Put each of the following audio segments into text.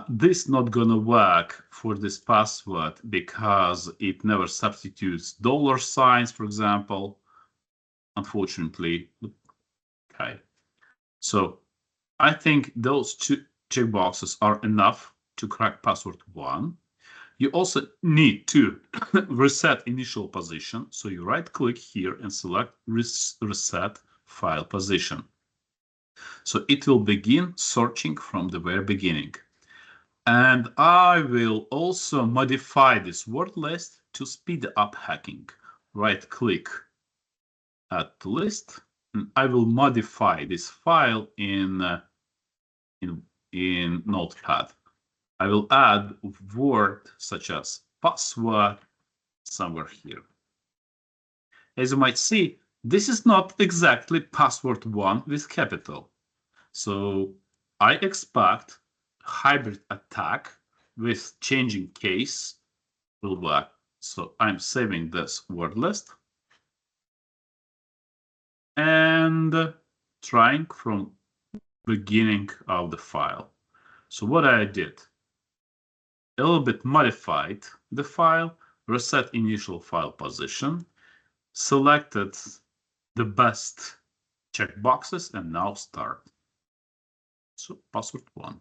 This not gonna work for this password because it never substitutes dollar signs, for example, unfortunately. Okay, so I think those two checkboxes are enough to crack password 1. You also need to reset initial position. So you right click here and select reset file position. So it will begin searching from the very beginning. And I will also modify this word list to speed up hacking. Right click add to list, and I will modify this file in Notepad. I will add word such as password somewhere here. As you might see, this is not exactly password 1 with capital. So I expect hybrid attack with changing case will work. So I'm saving this word list and trying from beginning of the file. So what I did, a little bit modified the file, reset initial file position, selected the best checkboxes, and now start. So password 1.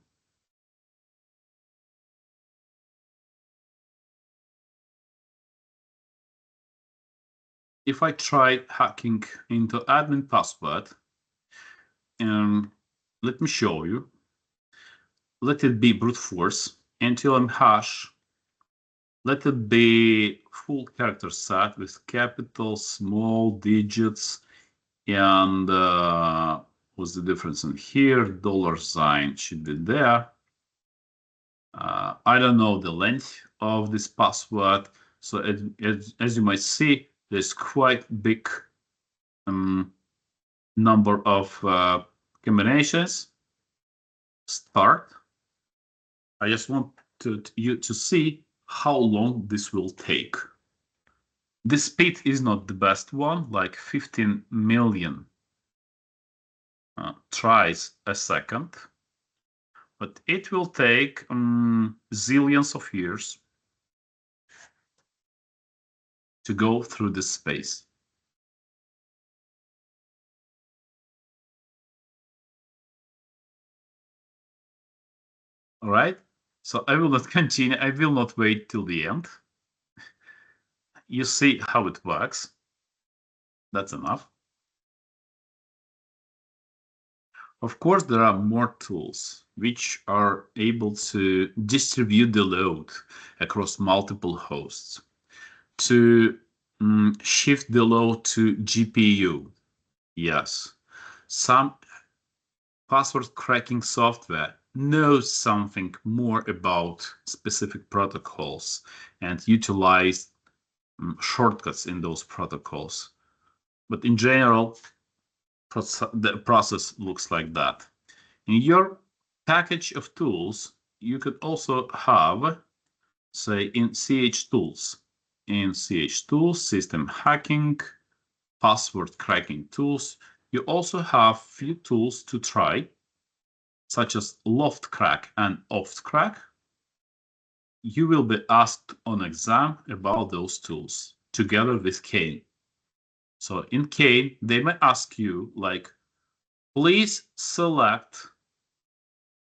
If I try hacking into admin password, let me show you. Let it be brute force, NTLM hash. Let it be full character set with capital, small digits, and what's the difference in here? Dollar sign should be there. I don't know the length of this password, so as you might see, there's quite big number of combinations. Start. I just want you to see how long this will take. The speed is not the best one, like 15 million tries a second, but it will take zillions of years to go through this space. All right, so I will not continue. I will not wait till the end. You see how it works. That's enough. Of course, there are more tools which are able to distribute the load across multiple hosts, to shift the load to GPU. Yes, some password cracking software knows something more about specific protocols and utilize shortcuts in those protocols. But in general, the process looks like that. In your package of tools, you could also have, say, in CEHv13, in CEHv13 system hacking, password cracking tools, you also have few tools to try, such as LoftCrack and OftCrack. You will be asked on exam about those tools together with Kane. So in Kane, they may ask you like, please select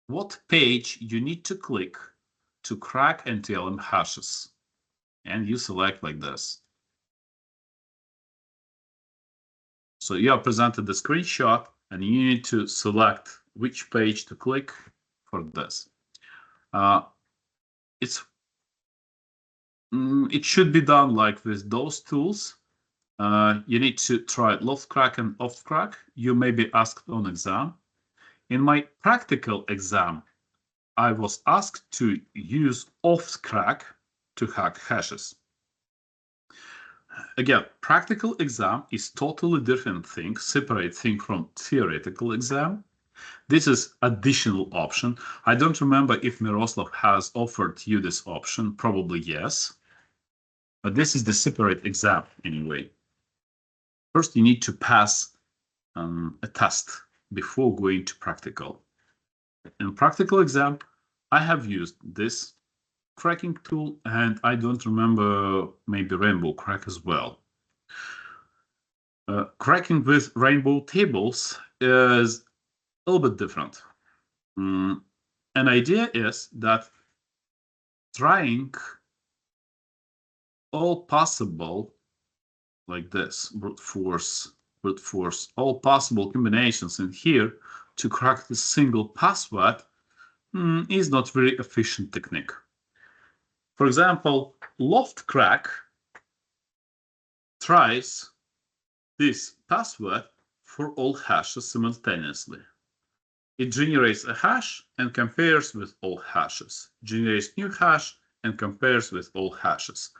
what page you need to click to crack NTLM hashes. And you select like this. So you are presented the screenshot and you need to select which page to click for this. It should be done like with those tools. You need to try LoftCrack and OftCrack. You may be asked on exam. In my practical exam, I was asked to use OftCrack to hack hashes. Again, practical exam is totally different thing, separate thing from theoretical exam. This is additional option. I don't remember if Miroslav has offered you this option. Probably yes. But this is the separate exam anyway. First, you need to pass a test before going to practical. In practical exam, I have used this cracking tool, and I don't remember maybe Rainbow Crack as well. Cracking with rainbow tables is a little bit different. An idea is that trying all possible, like this, brute force, all possible combinations in here to crack the single password is not very efficient technique. For example, loft crack tries this password for all hashes simultaneously. It generates a hash and compares with all hashes, generates new hash and compares with all hashes.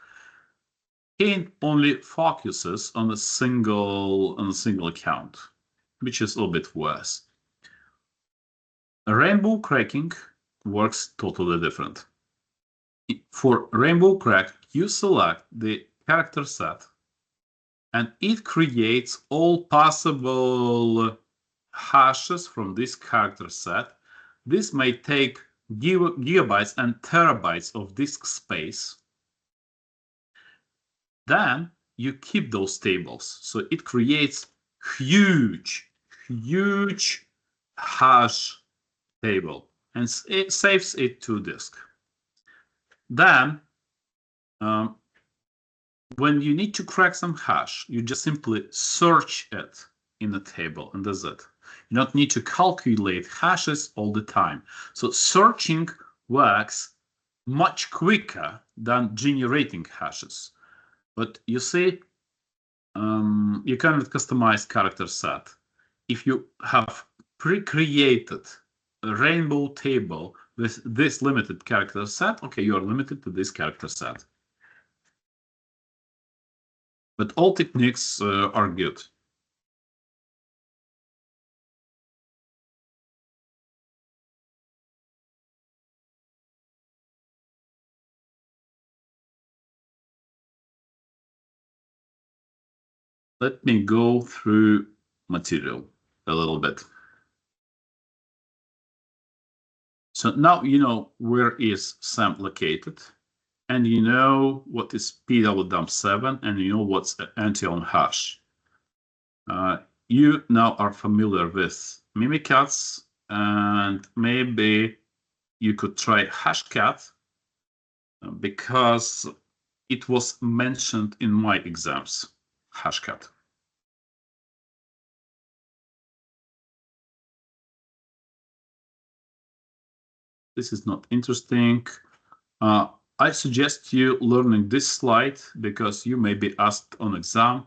It only focuses on a single account, which is a little bit worse. Rainbow cracking works totally different. For rainbow crack, you select the character set and it creates all possible hashes from this character set. This may take gigabytes and terabytes of disk space. Then you keep those tables. So it creates huge hash table and it saves it to disk. Then when you need to crack some hash, you just simply search it in the table and that's it. You don't need to calculate hashes all the time. So searching works much quicker than generating hashes. But you see, you cannot customize character set. If you have pre-created a rainbow table with this limited character set, okay, you are limited to this character set. But all techniques are good. Let me go through material a little bit. So now you know where is SAM located, and you know what is pwdump7, and you know what's anti-on hash. You now are familiar with Mimikatz, and maybe you could try Hashcat because it was mentioned in my exams, Hashcat. This is not interesting. I suggest you learning this slide because you may be asked on exam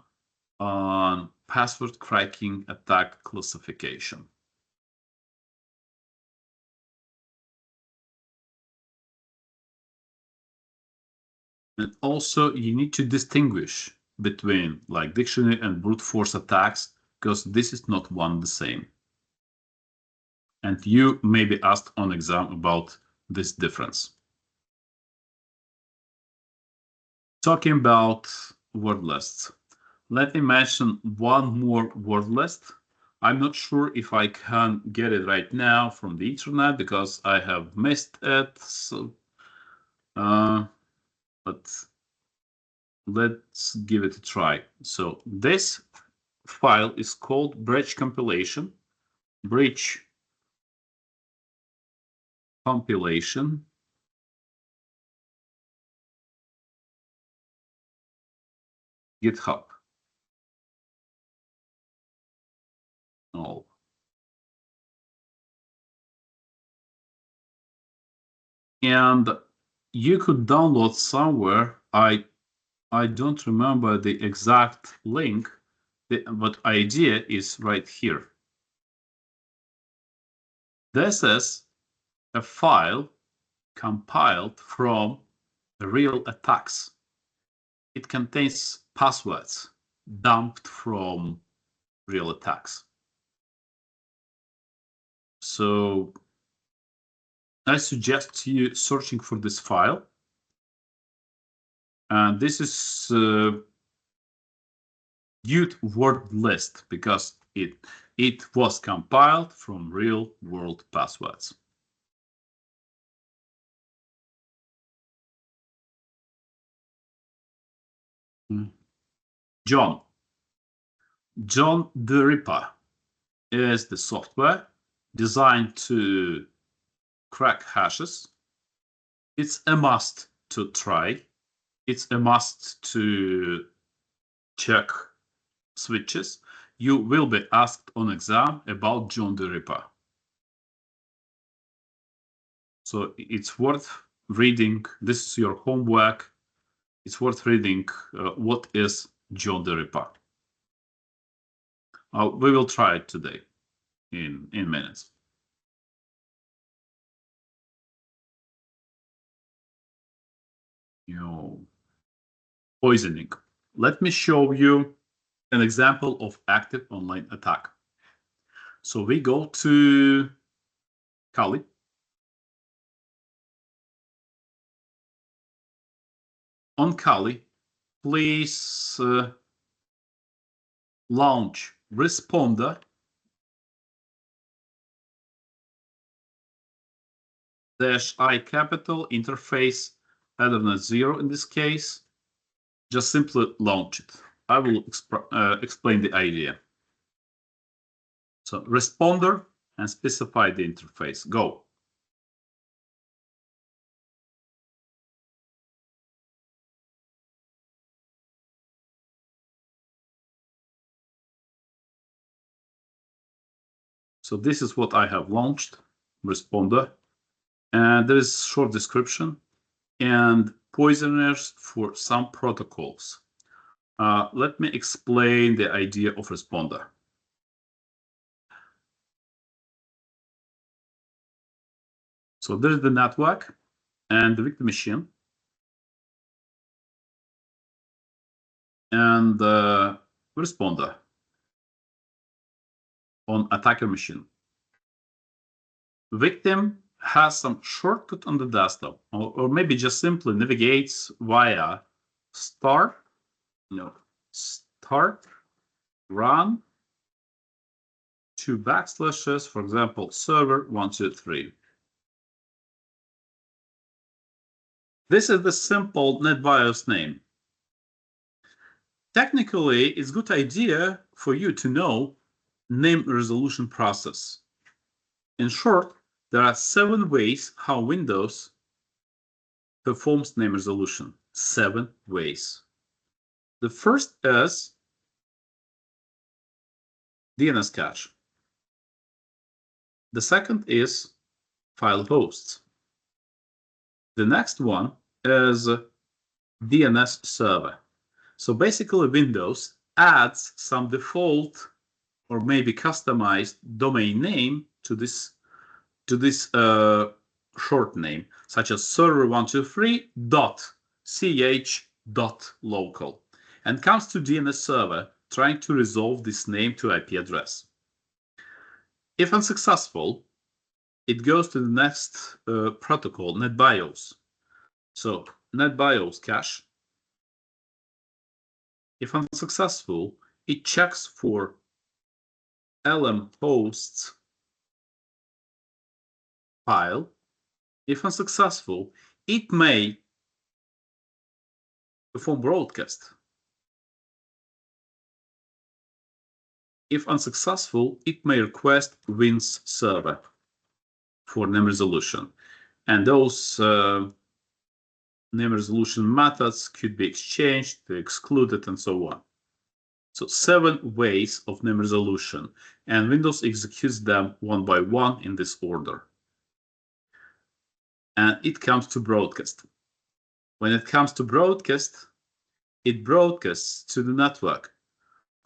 on password cracking attack classification. And also you need to distinguish between like dictionary and brute force attacks because this is not one the same. And you may be asked on exam about this difference. Talking about word lists, let me mention one more word list. I'm not sure if I can get it right now from the internet because I have missed it. So, but let's give it a try. So this file is called bridge compilation. Bridge compilation. GitHub. Oh. And you could download somewhere. I don't remember the exact link, but idea is right here. This is a file compiled from real attacks. It contains passwords dumped from real attacks. So I suggest you searching for this file. And this is good word list because it was compiled from real world passwords. John. John the Ripper is the software designed to crack hashes. It's a must to try. It's a must to check switches. You will be asked on exam about John the Ripper. So it's worth reading. This is your homework. It's worth reading what is John the Ripper. We will try it today in minutes. Poisoning. Let me show you an example of active online attack. So we go to Kali. On Kali, please launch responder -I capital interface Ethernet 0 in this case. Just simply launch it. I will explain the idea. So responder and specify the interface. Go. So this is what I have launched, responder. And there is short description and poisoners for some protocols. Let me explain the idea of responder. So there's the network and the victim machine and the responder on attacker machine. Victim has some shortcut on the desktop, or maybe just simply navigates via start, run, 2 backslashes, for example, server 123. This is the simple NetBIOS name. Technically, it's a good idea for you to know name resolution process. In short, there are 7 ways how Windows performs name resolution. 7 ways. The first is DNS cache. The second is file hosts. The next one is DNS server. So basically Windows adds some default or maybe customized domain name to this short name, such as server123.ch.local, and comes to DNS server trying to resolve this name to IP address. If unsuccessful, it goes to the next protocol, NetBIOS. So NetBIOS cache. If unsuccessful, it checks for LM hosts file. If unsuccessful, it may perform broadcast. If unsuccessful, it may request Wins server for name resolution. And those name resolution methods could be exchanged, excluded, and so on. So 7 ways of name resolution, and Windows executes them one by one in this order. And it comes to broadcast. When it comes to broadcast, it broadcasts to the network.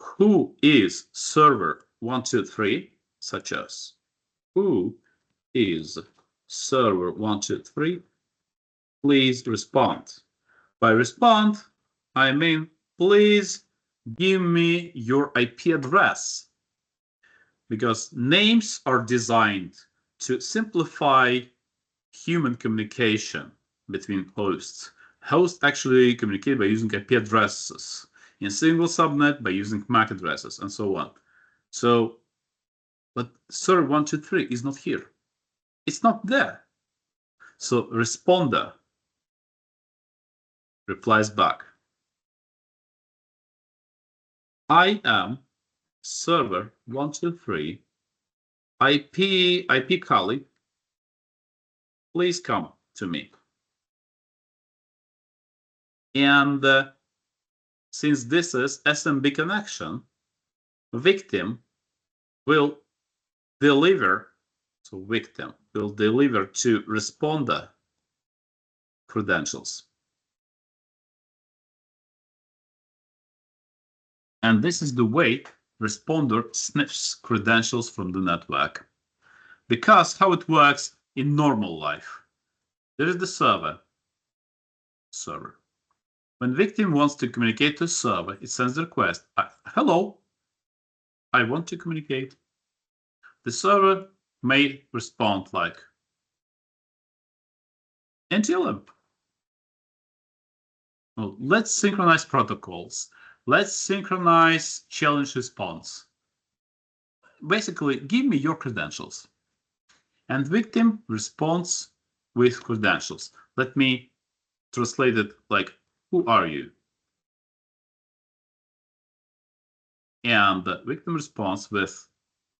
Who is server 123, such as who is server 123, please respond. By respond, I mean please give me your IP address, because names are designed to simplify human communication between hosts. Hosts actually communicate by using IP addresses, in single subnet by using MAC addresses, and so on. So, but server 123 is not here. It's not there. So responder replies back. I am server 123 IP colleague. Please come to me. And since this is SMB connection, victim will deliver, so victim will deliver to responder credentials. And this is the way responder sniffs credentials from the network. Because how it works in normal life, there is the server. When victim wants to communicate to server, it sends the request. Hello, I want to communicate. The server may respond like, NTLM. Well, let's synchronize protocols. Let's synchronize challenge response. Basically, give me your credentials. And victim responds with credentials. Let me translate it like, who are you? And the victim responds with,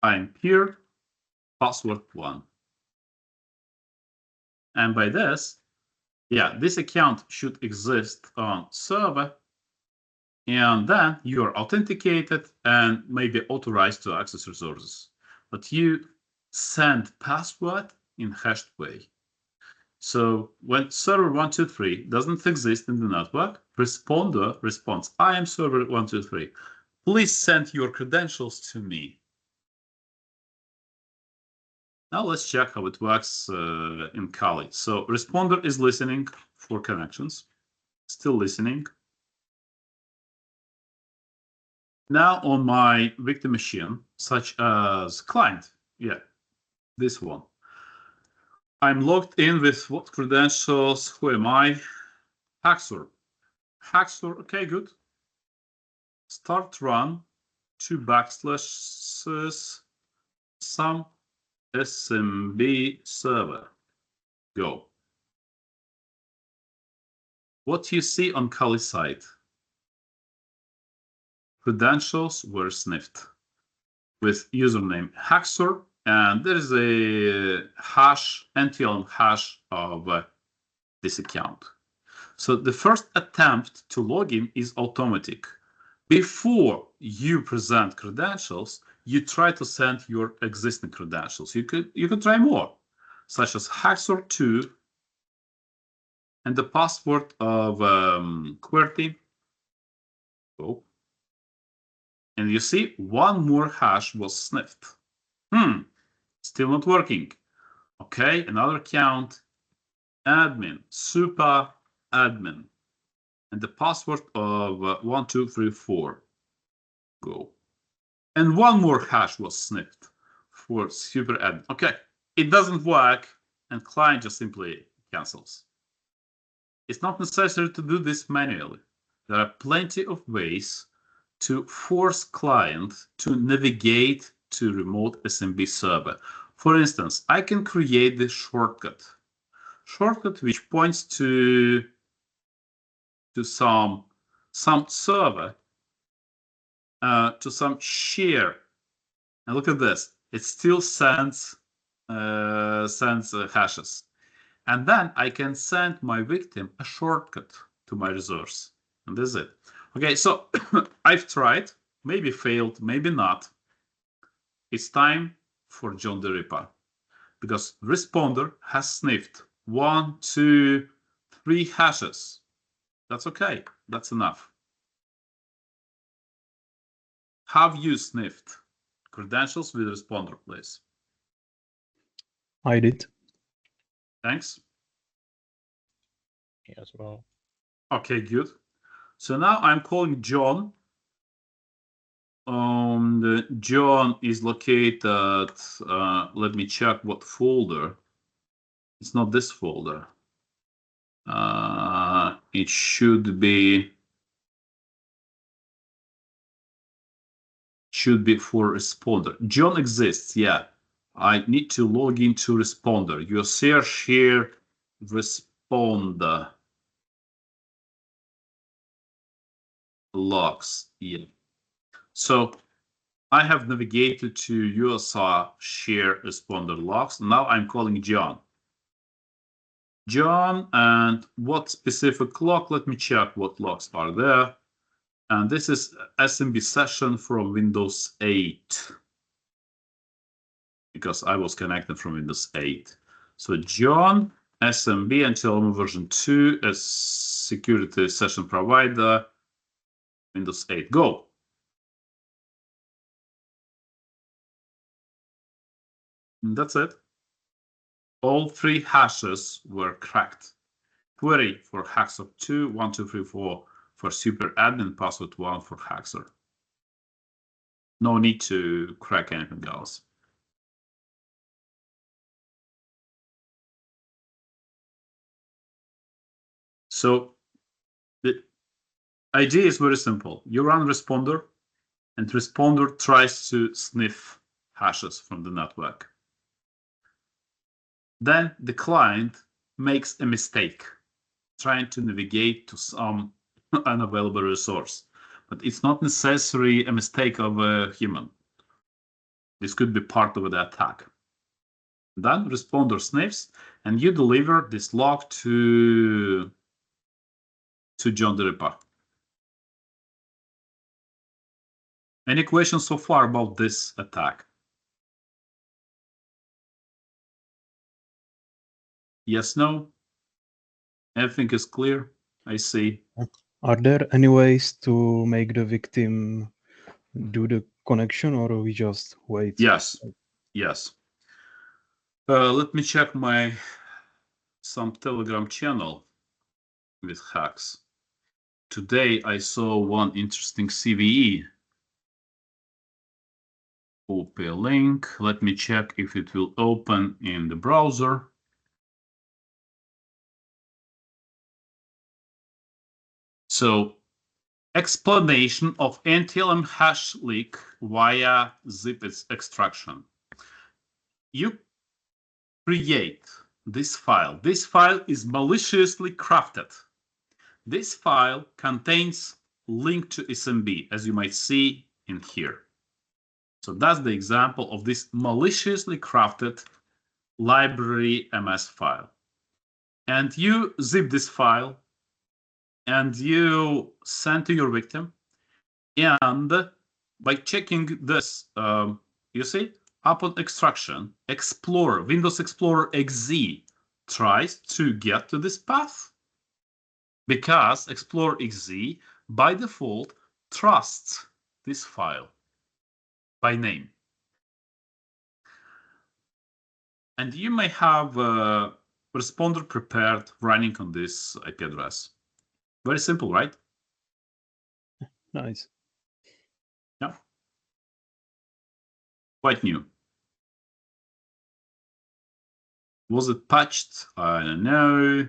I'm here, password 1. And by this, yeah, this account should exist on server. And then you are authenticated and maybe authorized to access resources. But you send password in hashed way. So when server 123 doesn't exist in the network, responder responds, I am server 123. Please send your credentials to me. Now let's check how it works in Kali. So responder is listening for connections, still listening. Now on my victim machine, such as client, yeah, this one. I'm logged in with what credentials? Who am I? Haxor. Okay, good. Start run, 2 backslashes, some SMB server. Go. What you see on Kali side? Credentials were sniffed with username Haxor, and there is a hash, NTLM hash of this account. So the first attempt to log in is automatic. Before you present credentials, you try to send your existing credentials. You could try more, such as Haxor2 and the password of QWERTY. Oh. And you see one more hash was sniffed. Still not working. Okay, another account, admin, super admin, and the password of 1234. Go. And one more hash was sniffed for super admin. Okay, it doesn't work, and client just simply cancels. It's not necessary to do this manually. There are plenty of ways to force client to navigate to remote SMB server. For instance, I can create this shortcut which points to some server, to some share. And look at this, it still sends hashes. And then I can send my victim a shortcut to my resource. And this is it. Okay, so I've tried, maybe failed, maybe not. It's time for John the Ripper, because responder has sniffed 1, 2, 3 hashes. That's okay, that's enough. Have you sniffed credentials with responder, please? I did. Thanks. Me as well. Okay, good. So now I'm calling John. John is located, let me check what folder. It's not this folder. It should be for responder. John exists, yeah. I need to log into responder. Your search here, responder. Logs, yeah. So I have navigated to USR share responder logs. Now I'm calling John. John, and what specific log? Let me check what logs are there. And this is SMB session from Windows 8, because I was connected from Windows 8. So John, SMB until version 2 as security session provider, Windows 8. Go. And that's it. All 3 hashes were cracked. Query for Hacksaw 2, 1, 2, 3, 4 for super admin, password 1 for Hacksaw. No need to crack anything else. So the idea is very simple. You run responder, and responder tries to sniff hashes from the network. Then the client makes a mistake, trying to navigate to some unavailable resource. But it's not necessarily a mistake of a human. This could be part of the attack. Then responder sniffs, and you deliver this log to John the Ripper. Any questions so far about this attack? Yes, no? Everything is clear, I see. Are there any ways to make the victim do the connection, or we just wait? Yes, yes. Let me check some Telegram channel with hacks. Today I saw one interesting CVE. Copy a link. Let me check if it will open in the browser. So, explanation of NTLM hash leak via zip extraction. You create this file. This file is maliciously crafted. This file contains link to SMB, as you might see in here. So that's the example of this maliciously crafted library MS file. And you zip this file and you send to your victim. And by checking this, you see, upon extraction, Windows Explorer XZ tries to get to this path, because Explorer XZ by default trusts this file by name. And you may have a responder prepared running on this IP address. Very simple, right? Nice. Yeah. Quite new. Was it patched? I don't know.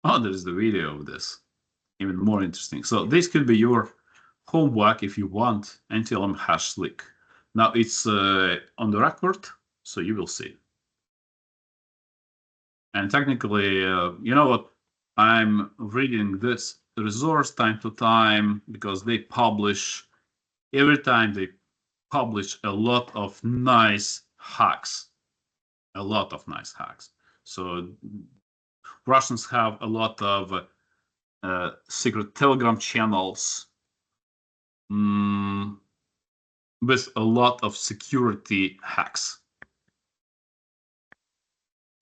Oh, there's the video of this. Even more interesting. So this could be your homework if you want NTLM hash leak. Now it's on the record, so you will see. And technically, you know what? I'm reading this resource time to time because they publish, every time they publish a lot of nice hacks. A lot of nice hacks. So Russians have a lot of secret Telegram channels with a lot of security hacks.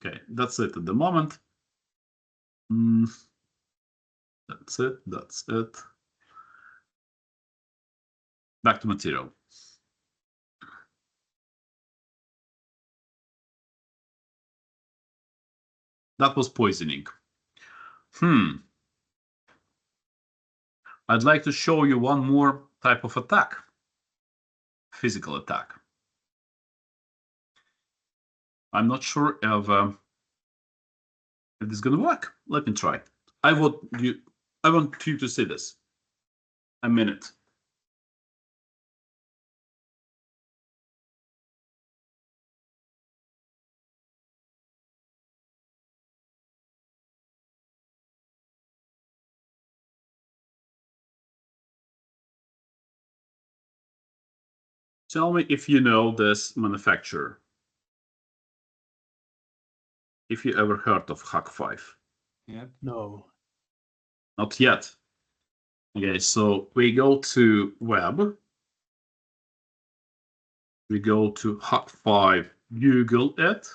Okay, that's it at the moment. That's it. That's it. Back to material. That was poisoning. I'd like to show you one more type of attack. Physical attack. I'm not sure if this is going to work. Let me try. I want you to see this. A minute. Tell me if you know this manufacturer. If you ever heard of CEHv13. Yep. No. Not yet. Okay, so we go to web. We go to CEHv13, Google it,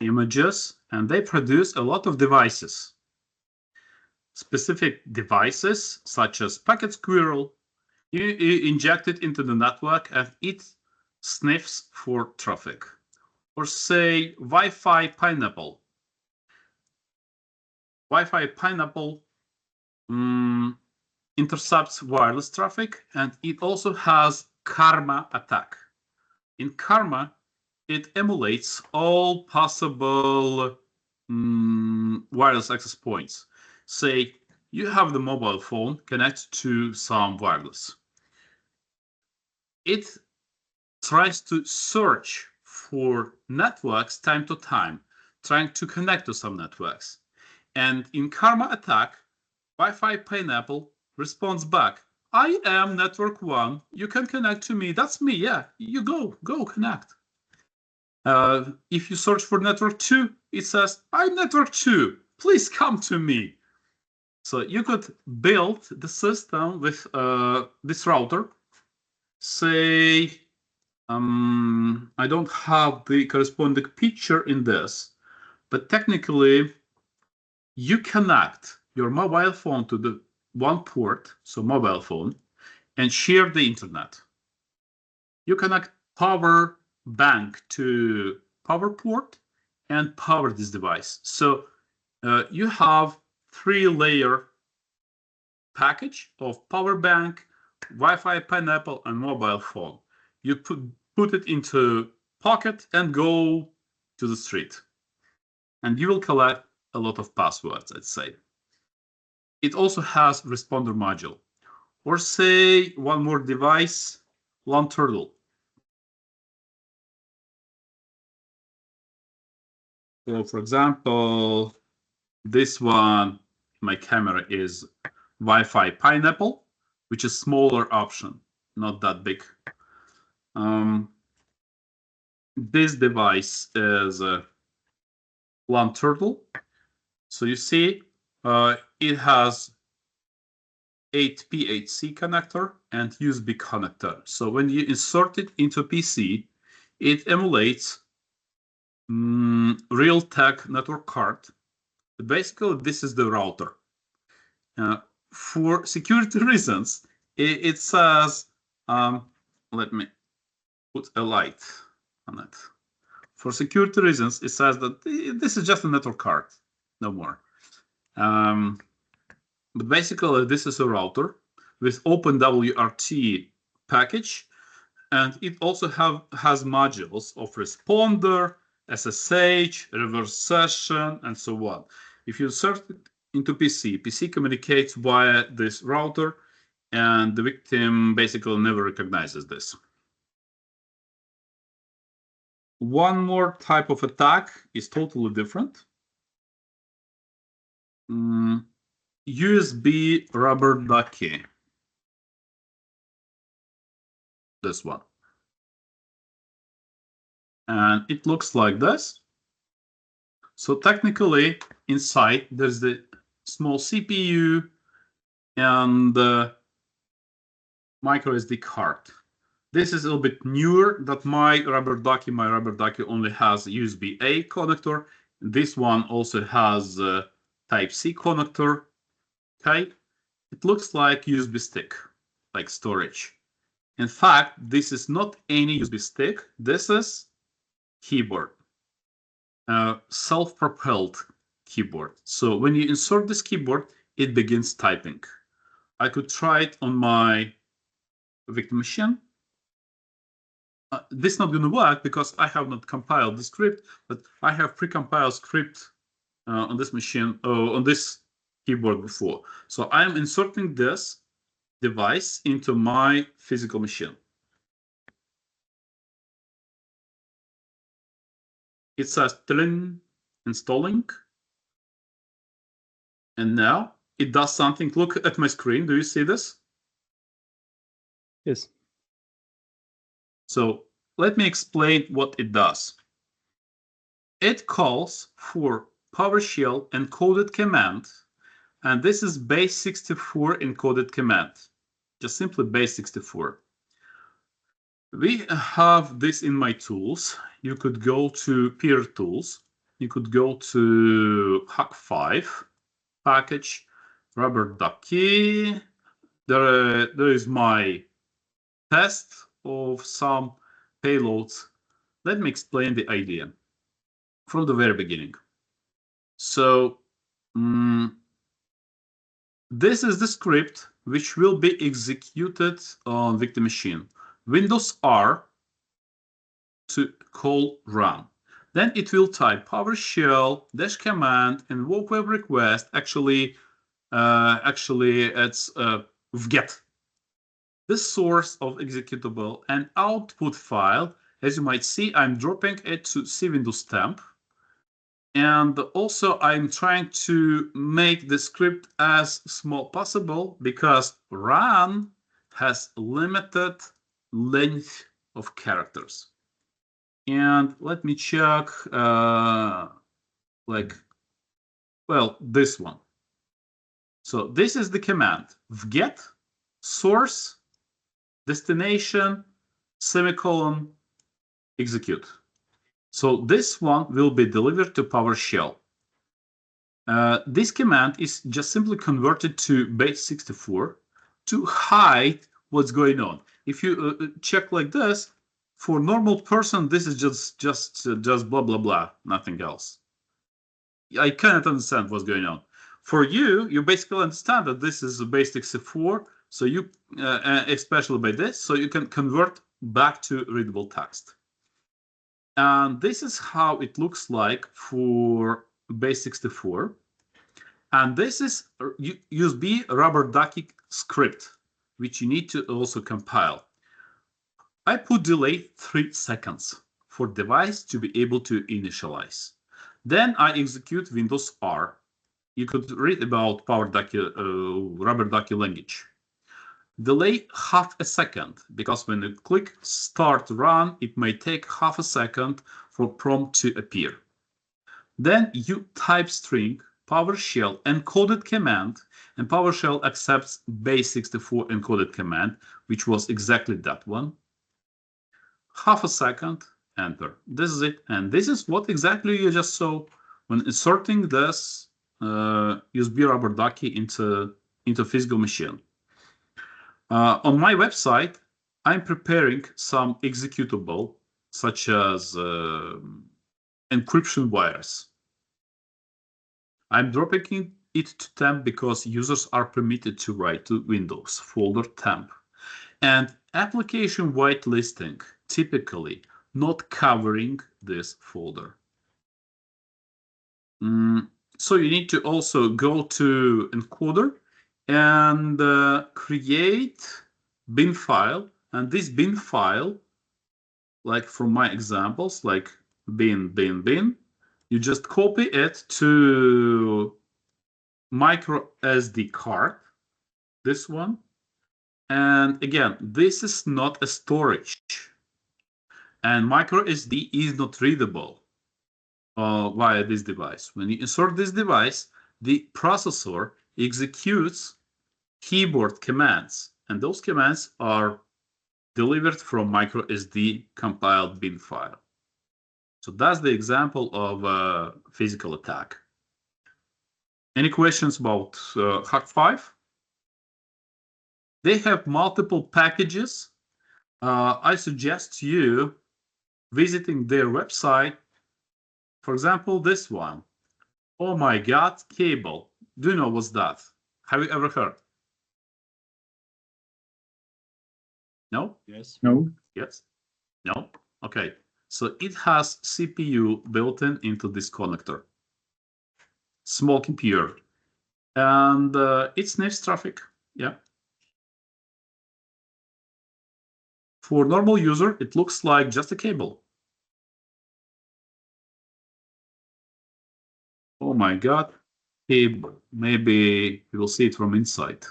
images, and they produce a lot of devices. Specific devices such as Packet Squirrel, you inject it into the network and it sniffs for traffic. Or say Wi-Fi Pineapple. Wi-Fi Pineapple intercepts wireless traffic, and it also has Karma attack. In Karma, it emulates all possible wireless access points. Say you have the mobile phone connected to some wireless. It tries to search for networks time to time, trying to connect to some networks. And in Karma attack, Wi-Fi Pineapple responds back, I am network 1, you can connect to me, that's me, yeah, you go connect. If you search for network 2, it says, I'm network 2, please come to me. So you could build the system with this router. Say, I don't have the corresponding picture in this, but technically you connect your mobile phone to the one port, so mobile phone, and share the internet. You connect power bank to power port and power this device. So you have 3-layer package of power bank, Wi-Fi Pineapple, and mobile phone. You put it into pocket and go to the street. And you will collect a lot of passwords, I'd say. It also has responder module. Or say one more device, Lawn Turtle. So for example, this one, my camera is Wi-Fi Pineapple, which is smaller option, not that big. This device is a Lawn Turtle. So you see, it has 8P8C connector and USB connector. So when you insert it into PC, it emulates Realtek network card. But basically, this is the router. For security reasons, it says, let me put a light on it. For security reasons, it says that this is just a network card, no more. But basically, this is a router with OpenWRT package, and it also has modules of responder, SSH, reverse session, and so on. If you insert it into PC communicates via this router, and the victim basically never recognizes this. One more type of attack is totally different. USB rubber ducky. This one. And it looks like this. So technically, inside there's the small CPU and the micro SD card. This is a little bit newer than my rubber ducky. My rubber ducky only has USB-A connector. This one also has a Type-C connector. Okay, it looks like USB stick, like storage. In fact, this is not any USB stick. This is keyboard, self-propelled keyboard. So when you insert this keyboard, it begins typing. I could try it on my victim machine. This is not going to work because I have not compiled the script, but I have precompiled script on this machine, on this keyboard before. So I'm inserting this device into my physical machine. It says installing. And now it does something. Look at my screen. Do you see this? Yes. So let me explain what it does. It calls for PowerShell encoded command, and this is base64 encoded command, just simply base64. We have this in my tools. You could go to peer tools. You could go to CEHv13 package, rubber ducky. There is my test of some payloads. Let me explain the idea from the very beginning. So this is the script which will be executed on victim machine. Windows R to call run. Then it will type PowerShell dash command invoke web request. Actually, it's get the source of executable and output file. As you might see, I'm dropping it to C Windows temp. And also I'm trying to make the script as small possible because run has limited length of characters. And let me check, this one. So this is the command, get source, destination, semicolon, execute. So this one will be delivered to PowerShell. This command is just simply converted to base64 to hide what's going on. If you check like this, for normal person, this is just blah blah blah, nothing else. I cannot understand what's going on. For you, you basically understand that this is a base64, so you, especially by this, so you can convert back to readable text. And this is how it looks like for base64. And this is USB rubber ducky script, which you need to also compile. I put delay 3 seconds for device to be able to initialize. Then I execute Windows R. You could read about rubber ducky language. Delay half a second, because when you click start run, it may take half a second for prompt to appear. Then you type string PowerShell encoded command, and PowerShell accepts base64 encoded command, which was exactly that one. Half a second, enter. This is it, and this is what exactly you just saw when inserting this USB rubber ducky into physical machine. On my website, I'm preparing some executable, such as encryption virus. I'm dropping it to temp because users are permitted to write to Windows folder temp. And application whitelisting, typically not covering this folder. So you need to also go to encoder and create bin file. And this bin file, like from my examples, like bin, you just copy it to micro SD card, this one. And again, this is not a storage. And micro SD is not readable via this device. When you insert this device, the processor executes keyboard commands, and those commands are delivered from micro SD compiled bin file. So that's the example of a physical attack. Any questions about CEHv13? They have multiple packages. I suggest you visiting their website. For example, this one. Oh my God, cable. Do you know what's that? Have you ever heard? No? Yes. No. Yes? No? Okay. So it has CPU built into this connector. Small computer. And it sniffs traffic. Yeah. For normal user, it looks like just a cable. Oh my God, cable. Maybe you will see it from inside.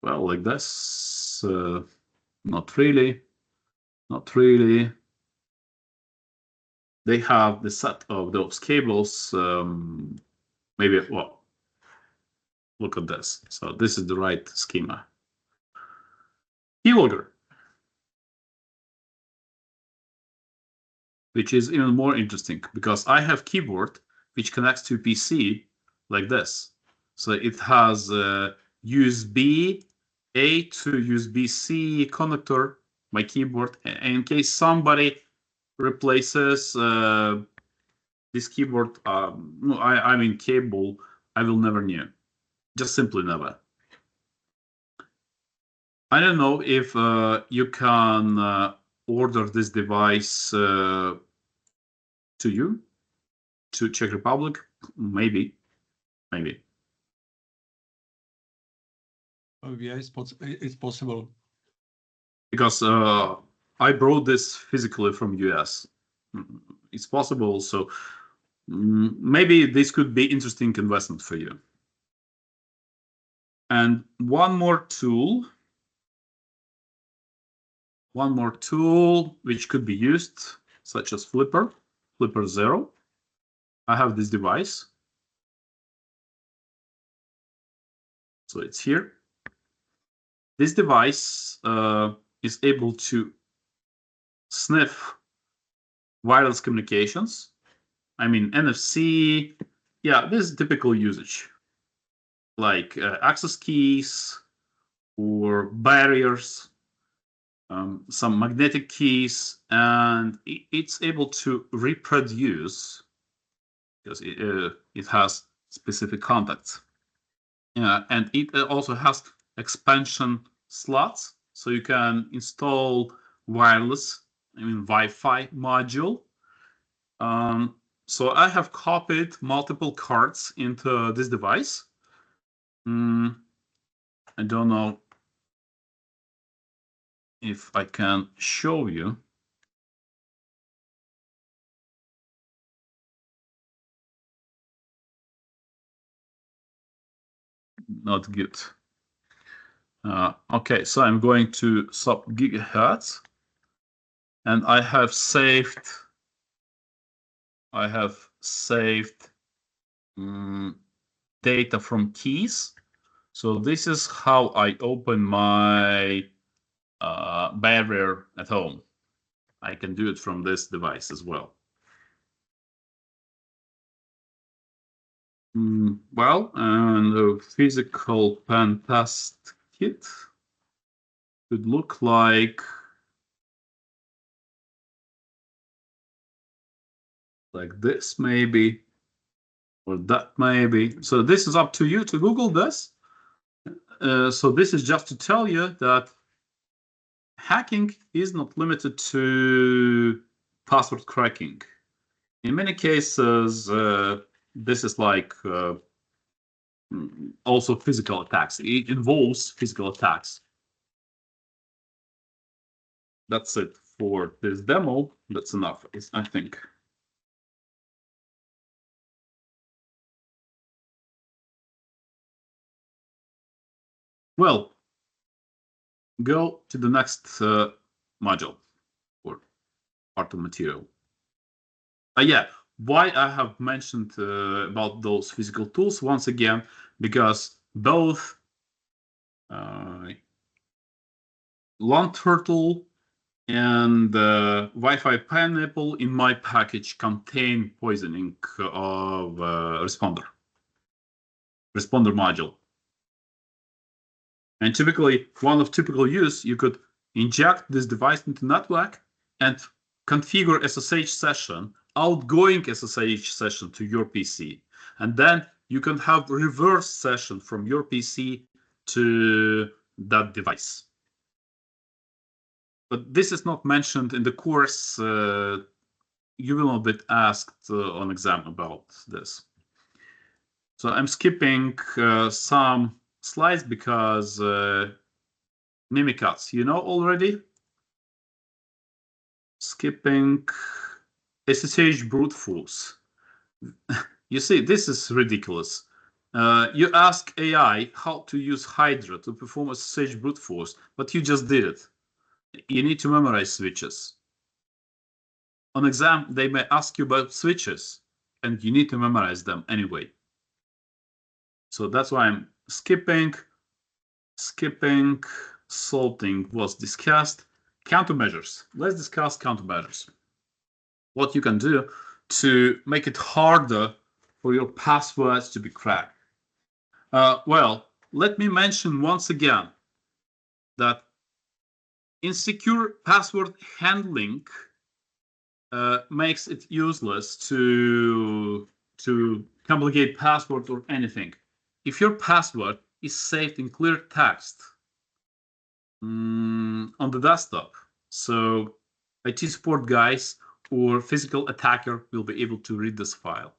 Well, like this, not really. Not really. They have the set of those cables. Maybe, well, look at this. So this is the right schema. Keylogger, which is even more interesting because I have keyboard which connects to PC like this. So it has a USB A to USB-C connector, my keyboard. In case somebody replaces this keyboard, I mean cable, I will never know. Just simply never. I don't know if you can order this device to you, to Czech Republic. Maybe. Oh, yeah, it's possible. Because I brought this physically from US. It's possible, so maybe this could be interesting investment for you. And one more tool which could be used, such as Flipper 0. I have this device. So it's here. This device is able to sniff wireless communications. I mean, NFC. Yeah, this is typical usage, like access keys or barriers, some magnetic keys, and it's able to reproduce because it has specific contacts. And it also has expansion slots, so you can install wireless, Wi-Fi module. So I have copied multiple cards into this device. I don't know if I can show you. Not good. Okay, so I'm going to sub gigahertz, and I have saved data from keys. So this is how I open my barrier at home. I can do it from this device as well. Well, and the physical pen test kit could look like this maybe, or that maybe. So this is up to you to Google this. So this is just to tell you that hacking is not limited to password cracking. In many cases, this is like also physical attacks. It involves physical attacks. That's it for this demo. That's enough, I think. Well, go to the next module or part of material. Yeah, why I have mentioned about those physical tools once again, because both Long Turtle and Wi-Fi Pineapple in my package contain poisoning of responder module. And typically, one of typical use, you could inject this device into network and configure SSH session, outgoing SSH session to your PC. And then you can have reverse session from your PC to that device. But this is not mentioned in the course. You will not be asked on exam about this. So I'm skipping some slides because Mimikatz, you know already. Skipping SSH brute force. You see, this is ridiculous. You ask AI how to use Hydra to perform SSH brute force, but you just did it. you need to memorize switches. On exam, they may ask you about switches, and you need to memorize them anyway. So that's why I'm skipping. Salting was discussed. Countermeasures. Let's discuss countermeasures. What you can do to make it harder for your passwords to be cracked. Well, let me mention once again that insecure password handling makes it useless to complicate password or anything. If your password is saved in clear text on the desktop, so IT support guys or physical attacker will be able to read this file.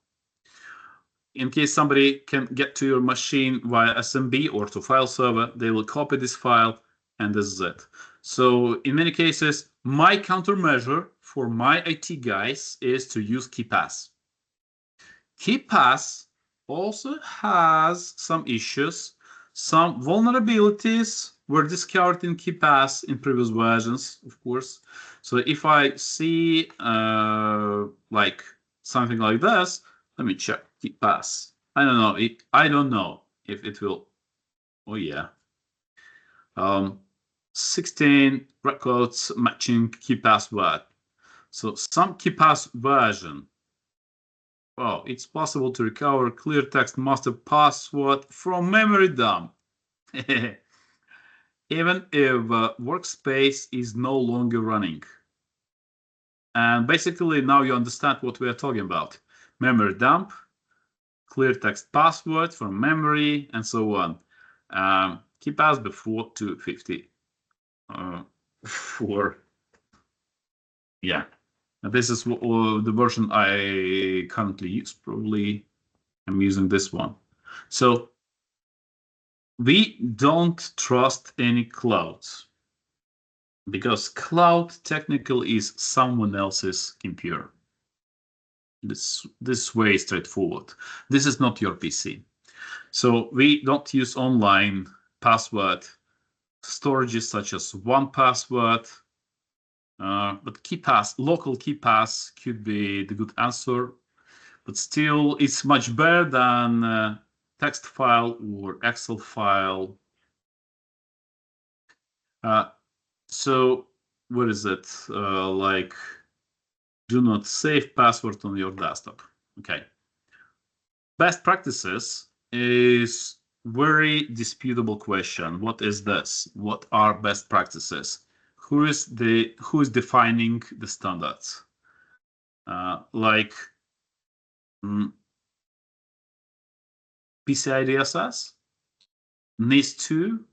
In case somebody can get to your machine via SMB or to file server, they will copy this file, and this is it. So in many cases, my countermeasure for my IT guys is to use KeePass. KeePass also has some issues. Some vulnerabilities were discovered in KeePass in previous versions, of course. So if I see like something like this, let me check KeePass. I don't know if it will. Oh yeah. 16 records matching KeePass word. So some KeePass version. Oh, it's possible to recover clear text master password from memory dump. Even if workspace is no longer running. And basically now you understand what we are talking about. Memory dump, clear text password from memory, and so on. KeePass before 250. Yeah. This is the version I currently use. Probably I'm using this one. So we don't trust any clouds because cloud technically is someone else's computer. This way straightforward. This is not your PC. So we don't use online password storages such as 1Password. But KeePass, local KeePass could be the good answer, but still it's much better than text file or Excel file. So what is it? Like, do not save password on your desktop. Okay. Best practices is very disputable question. What is this? What are best practices? Who is defining the standards? Like PCI DSS, NIS2,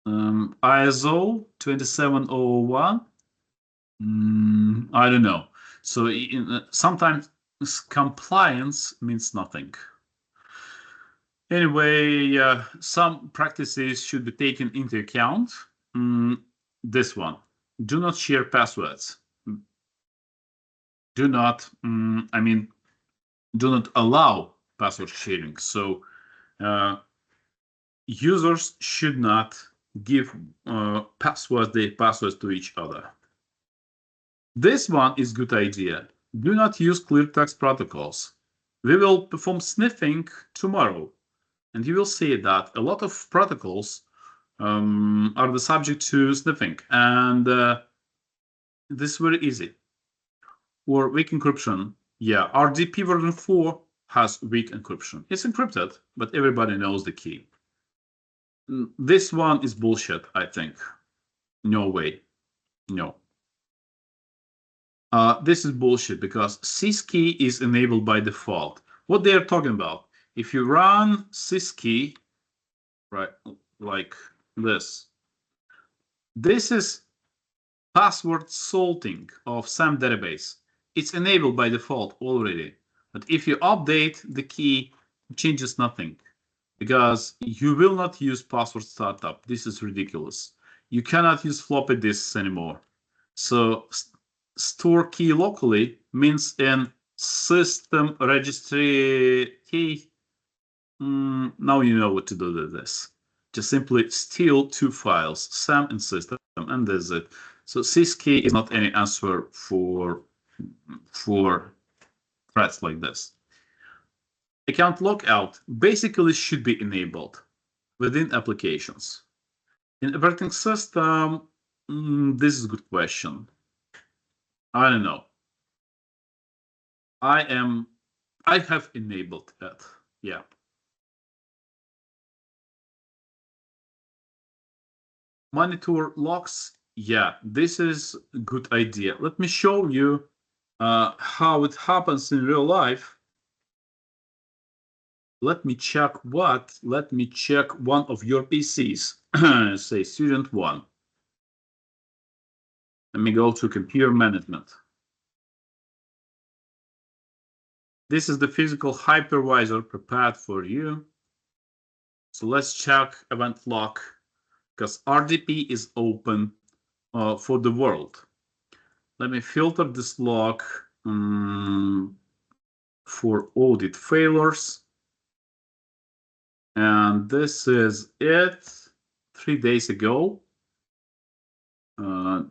ISO 27001. I don't know. So sometimes compliance means nothing. Anyway, some practices should be taken into account. This one: do not share passwords. Do not, do not allow password sharing. So users should not give their passwords to each other. This one is good idea. Do not use clear text protocols. We will perform sniffing tomorrow, and you will see that a lot of protocols are the subject to sniffing, and this is very easy. Or weak encryption. Yeah, RDP version 4 has weak encryption. It's encrypted, but everybody knows the key. This one is bullshit, I think. No way. No. This is bullshit because syskey is enabled by default. What they are talking about? If you run syskey, right, like this is password salting of SAM database. It's enabled by default already. But if you update the key, it changes nothing because you will not use password startup. This is ridiculous. You cannot use floppy disks anymore. So store key locally means in system registry key. Now you know what to do with this. Just simply steal two files, SAM and system, and and that's it. So CEHv is not any answer for threats like this. Account logout basically should be enabled within applications. In operating system, this is a good question. I don't know. I have enabled it. Yeah. Monitor logs. Yeah, this is a good idea. Let me show you how it happens in real life. Let me check what? Let me check one of your PCs, say student 1. Let me go to computer management. This is the physical hypervisor prepared for you. So let's check event log, because RDP is open for the world. Let me filter this log for audit failures. And this is it 3 days ago. No,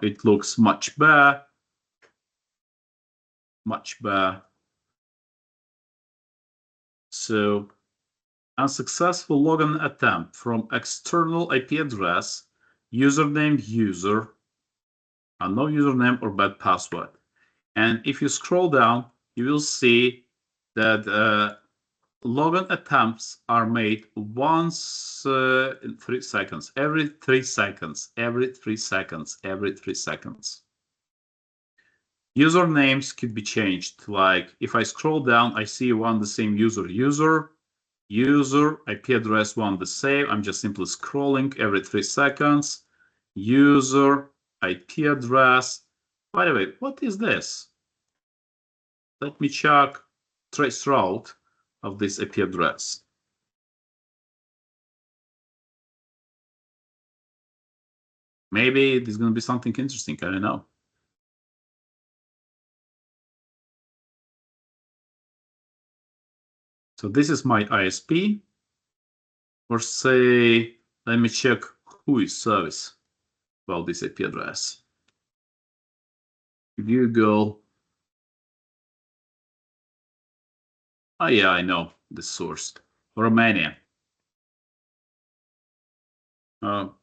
it looks much better. Much better. So, unsuccessful login attempt from external IP address, username user, unknown username or bad password. And if you scroll down, you will see that login attempts are made once in 3 seconds, every 3 seconds, every 3 seconds, every 3 seconds. Usernames could be changed. Like if I scroll down, I see one the same user, IP address one the same. I'm just simply scrolling every 3 seconds. User, IP address. By the way, what is this? Let me check trace route of this IP address. Maybe there's going to be something interesting. I don't know. So this is my ISP. Or say, let me check who is service. Well, this IP address. Google. Oh yeah, I know the source. Romania.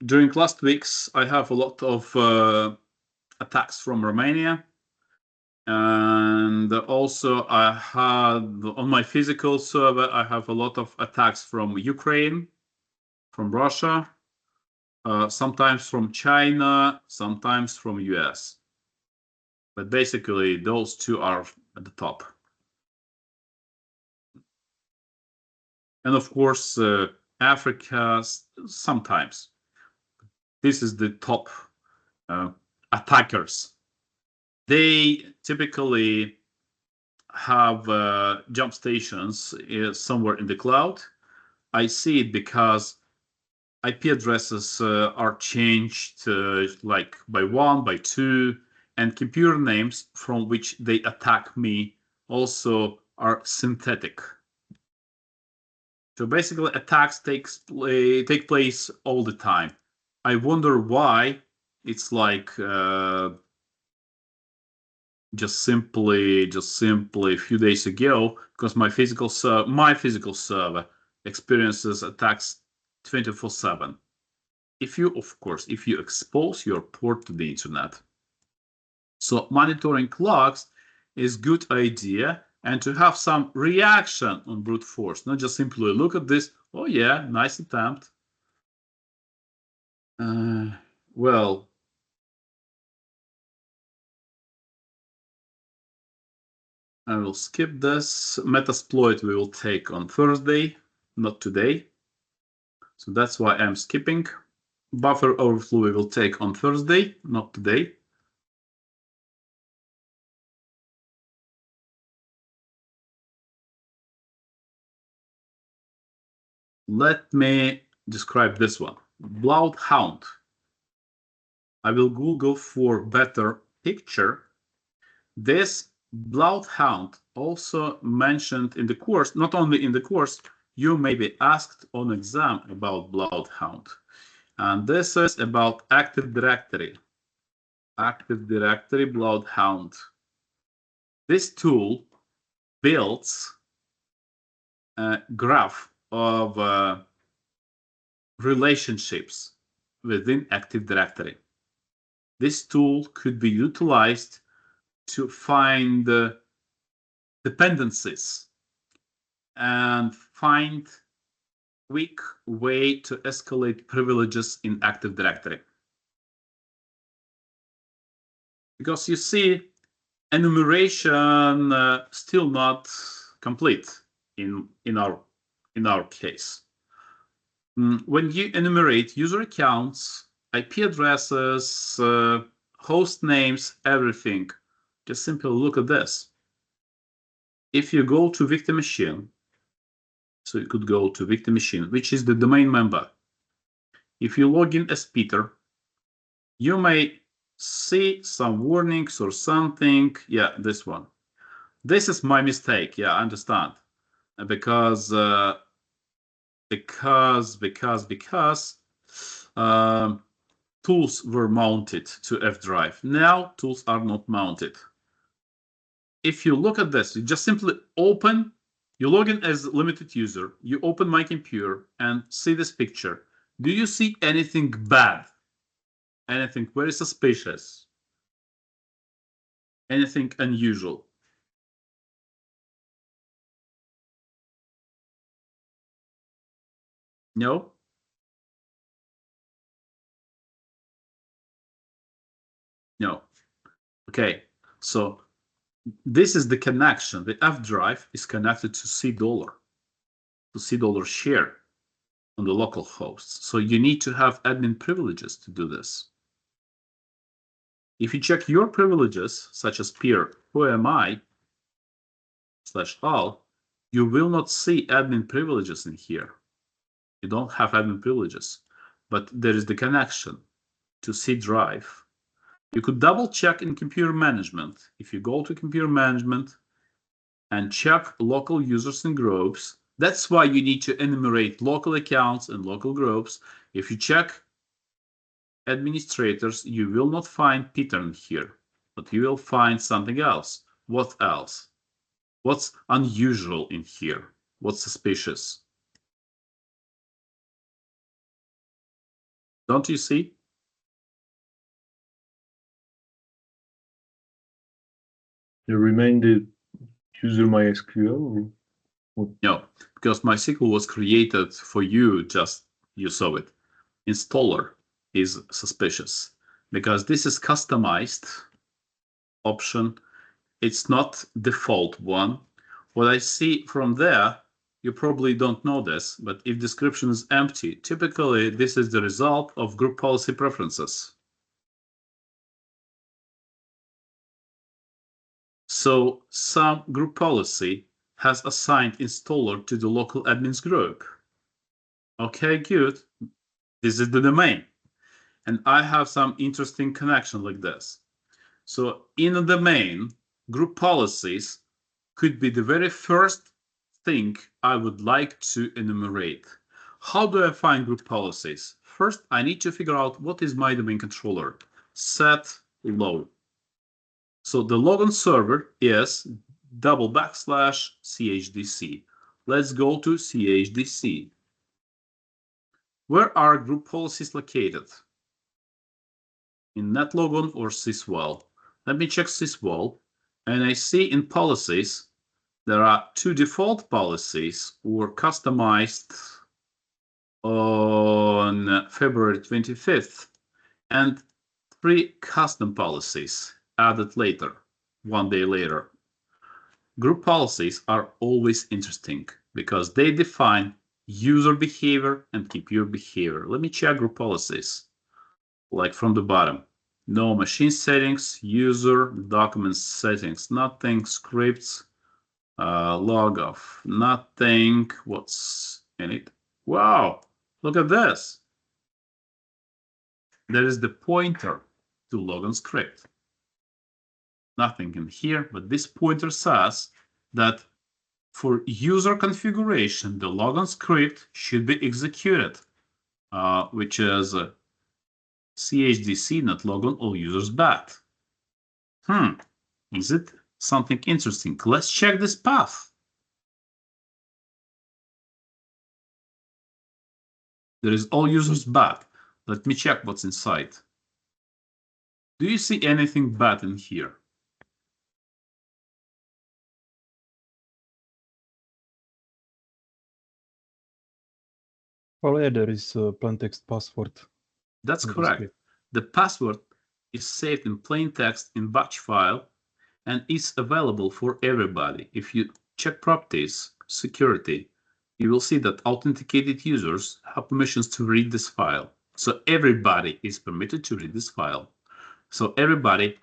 During last weeks, I have a lot of attacks from Romania. And also I had on my physical server, I have a lot of attacks from Ukraine, from Russia, sometimes from China, sometimes from US. But basically those two are at the top. And of course, Africa sometimes. This is the top attackers. They typically have jump stations somewhere in the cloud. I see it because IP addresses are changed like by 1, by 2, and computer names from which they attack me also are synthetic. So basically attacks take place all the time. I wonder why it's like just simply a few days ago, because my physical server experiences attacks 24/7. If you expose your port to the internet. So monitoring logs is good idea, and to have some reaction on brute force, not just simply look at this. Oh yeah, nice attempt. Well, I will skip this. Metasploit we will take on Thursday, not today. So that's why I'm skipping. Buffer overflow we will take on Thursday, not today. Let me describe this one. Bloodhound. I will Google for better picture. This Bloodhound also mentioned in the course, not only in the course, You may be asked on exam about Bloodhound. And this is about Active Directory. Active Directory Bloodhound. This tool builds a graph of relationships within Active Directory. This tool could be utilized to find dependencies and find quick way to escalate privileges in Active Directory. Because you see, enumeration still not complete in our case. When you enumerate user accounts, IP addresses, host names, everything, just simply look at this. If you go to victim machine, so you could go to victim machine, which is the domain member. If you log in as Peter, you may see some warnings or something. Yeah, this one. This is my mistake. Yeah, I understand. Because tools were mounted to F drive. Now tools are not mounted. If you look at this, you just simply open, you log in as limited user, you open my computer and see this picture. Do you see anything bad? Anything very suspicious? Anything unusual? No? No. Okay, so this is the connection. The F drive is connected to $C, to $C share on the local hosts. So you need to have admin privileges to do this. If you check your privileges, such as peer, who am I, /all, you will not see admin privileges in here. You don't have admin privileges, but there is the connection to C drive. You could double check in computer management. If you go to computer management and check local users and groups, that's why you need to enumerate local accounts and local groups. If you check administrators, you will not find Peter in here, but you will find something else. What else? What's unusual in here? What's suspicious? Don't you see? You remain the user MySQL? Or what? No, because MySQL was created for you, just you saw it. Installer is suspicious because this is customized option. It's not default one. What I see from there, you probably don't know this, but if description is empty, typically this is the result of group policy preferences. So some group policy has assigned installer to the local admins group. Okay, good. This is the domain. And I have some interesting connection like this. So in a domain, group policies could be the very first thing I would like to enumerate. How do I find group policies? First, I need to figure out what is my domain controller. Set load. So the logon server is /CHDC. Let's go to CHDC. Where are group policies located? In netlogon or syswall? Let me check syswall, and I see in policies there are 2 default policies were customized on February 25th and 3 custom policies added later, 1 day later. Group policies are always interesting because they define user behavior and computer behavior. Let me check group policies, like from the bottom. No machine settings, user, document settings, nothing, scripts, log off, nothing. What's in it? Wow, look at this. There is the pointer to logon script. Nothing in here, but this pointer says that For user configuration, the logon script should be executed, which is CHDC not logon all users bad. Is it something interesting? Let's check this path. There is all users bad. Let me check what's inside. Do you see anything bad in here? Well, yeah, there is a plain text password. That's in the correct. script. The password is saved in plain text in batch file and is available for everybody. If you check properties, security, you will see that authenticated users have permissions to read this file. So everybody is permitted to read this file. So everybody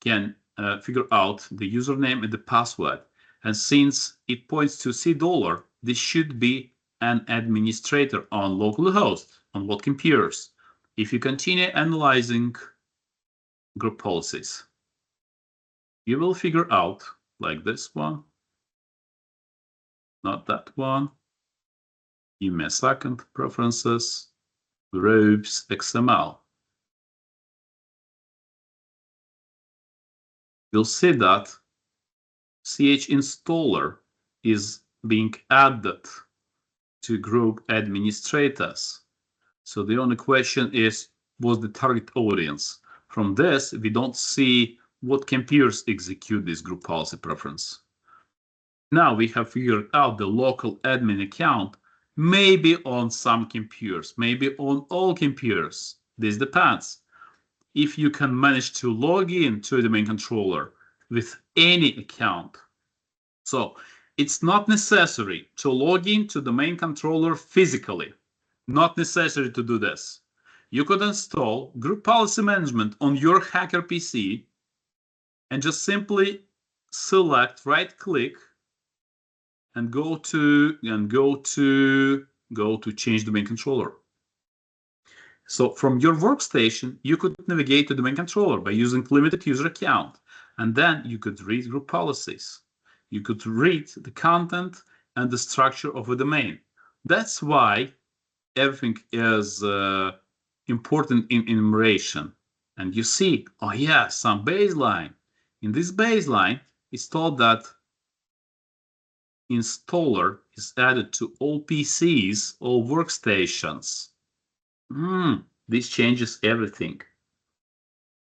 can figure out the username and the password. And since it points to $, this should be an administrator on localhost on what computers. If you continue analyzing group policies, you will figure out like this one, not that one. Give me a second. Preferences, groups, XML. You'll see that CH installer is being added to group administrators. So the only question is, what's the target audience? From this, we don't see what computers execute this group policy preference. Now we have figured out the local admin account, maybe on some computers, maybe on all computers. This depends. If you can manage to log in to the main controller with any account. So it's not necessary to log into the main controller physically. Not necessary to do this. You could install group policy management on your hacker PC and just simply select, right click, and go to change the main controller. So from your workstation, you could navigate to the main controller by using limited user account, and then you could read group policies. You could read the content and the structure of a domain. That's why everything is important in enumeration. And you see, oh yeah, some baseline. In this baseline, it's told that installer is added to all PCs, all workstations. This changes everything.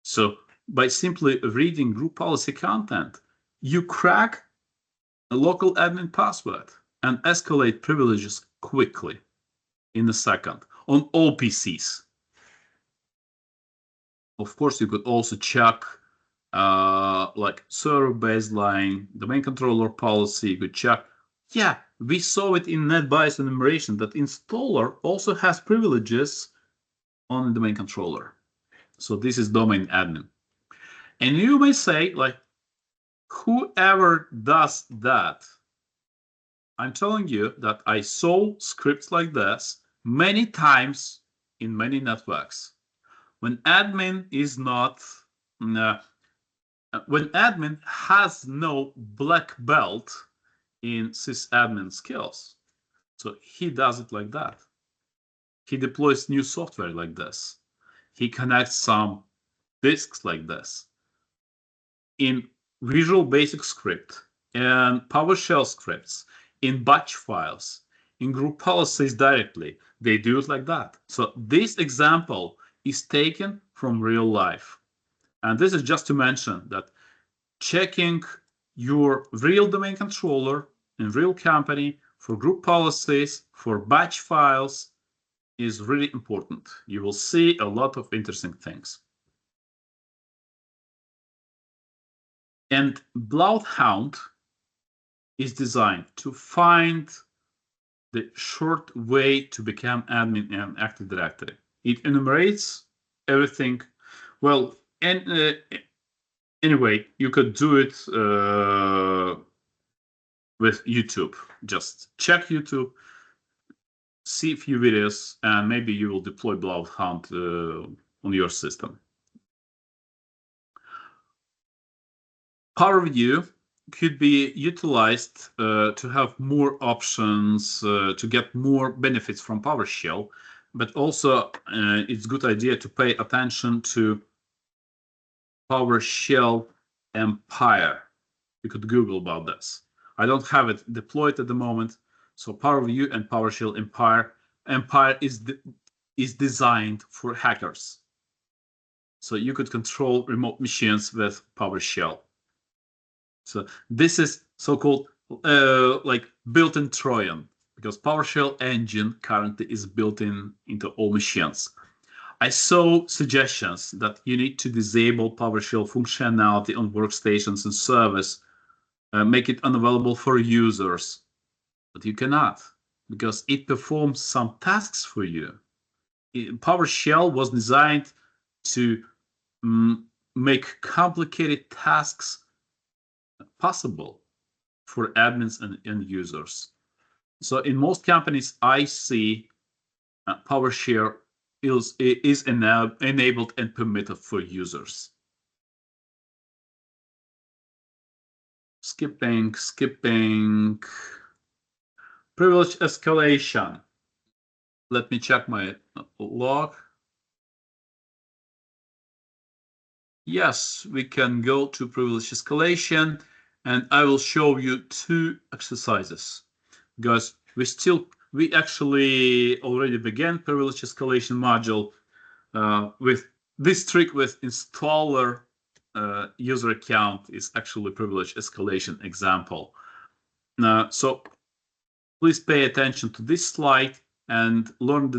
So by simply reading group policy content, you crack a local admin password and escalate privileges quickly in a second on all PCs. Of course, you could also check like server baseline, domain controller policy. You could check. Yeah, we saw it in NetBIOS enumeration that installer also has privileges on the domain controller. So this is domain admin. And you may say, like, whoever does that, I'm telling you that I saw scripts like this many times in many networks. When admin is not, when admin has no black belt in sysadmin skills, so he does it like that. He deploys new software like this. He connects some disks like this. In Visual Basic script and PowerShell scripts, in batch files, in group policies directly, they do it like that. So this example is taken from real life. And this is just to mention that checking your real domain controller in real company for group policies, for batch files is really important. You will see a lot of interesting things. And Bloodhound is designed to find the short way to become admin in Active Directory. It enumerates everything. Well, and anyway, you could do it with YouTube. Just check YouTube, see a few videos, and maybe you will deploy Bloodhound on your system. Power view could be utilized to have more options, to get more benefits from PowerShell, but also it's a good idea to pay attention to PowerShell Empire. You could Google about this. I don't have it deployed at the moment. So PowerView and PowerShell Empire is designed for hackers. So you could control remote machines with PowerShell. So this is so-called like built-in Trojan, because PowerShell engine currently is built into all machines. I saw suggestions that you need to disable PowerShell functionality on workstations and servers, make it unavailable for users, but you cannot, because it performs some tasks for you. PowerShell was designed to make complicated tasks possible for admins and end users. So in most companies, I see PowerShell is enabled and permitted for users. Skipping. Privilege escalation. Let me check my log. Yes, we can go to privilege escalation, and I will show you 2 exercises, because we actually already began privilege escalation module with this trick with installer user account is actually privilege escalation example. So please pay attention to this slide and learn the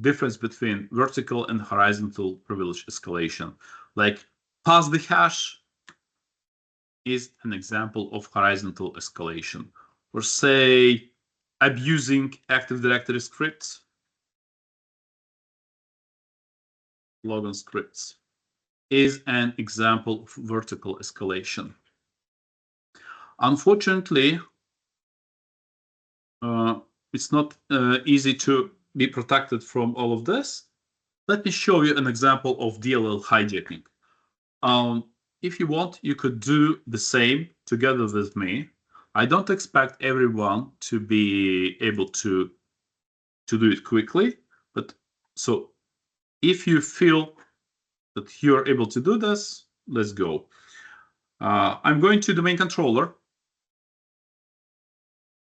difference between vertical and horizontal privilege escalation. Like pass the hash is an example of horizontal escalation. Or say abusing Active Directory scripts, logon scripts, is an example of vertical escalation. Unfortunately, it's not easy to be protected from all of this. Let me show you an example of DLL hijacking. If you want, you could do the same together with me. I don't expect everyone to be able to do it quickly, but so if you feel that you're able to do this, let's go. I'm going to domain controller.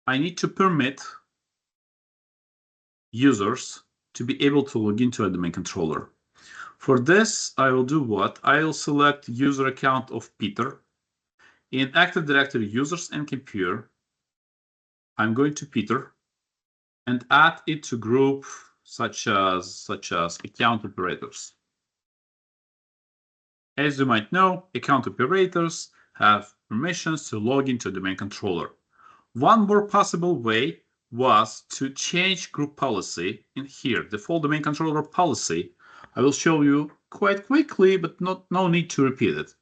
I need to permit users to be able to log into a domain controller. For this, I will do what? I'll select user account of Peter. In Active Directory users and computer, I'm going to Peter and add it to group such as account operators. As you might know, account operators have permissions to log into a domain controller. One more possible way was to change group policy in here, default domain controller policy. I will show you quite quickly, but no need to repeat it.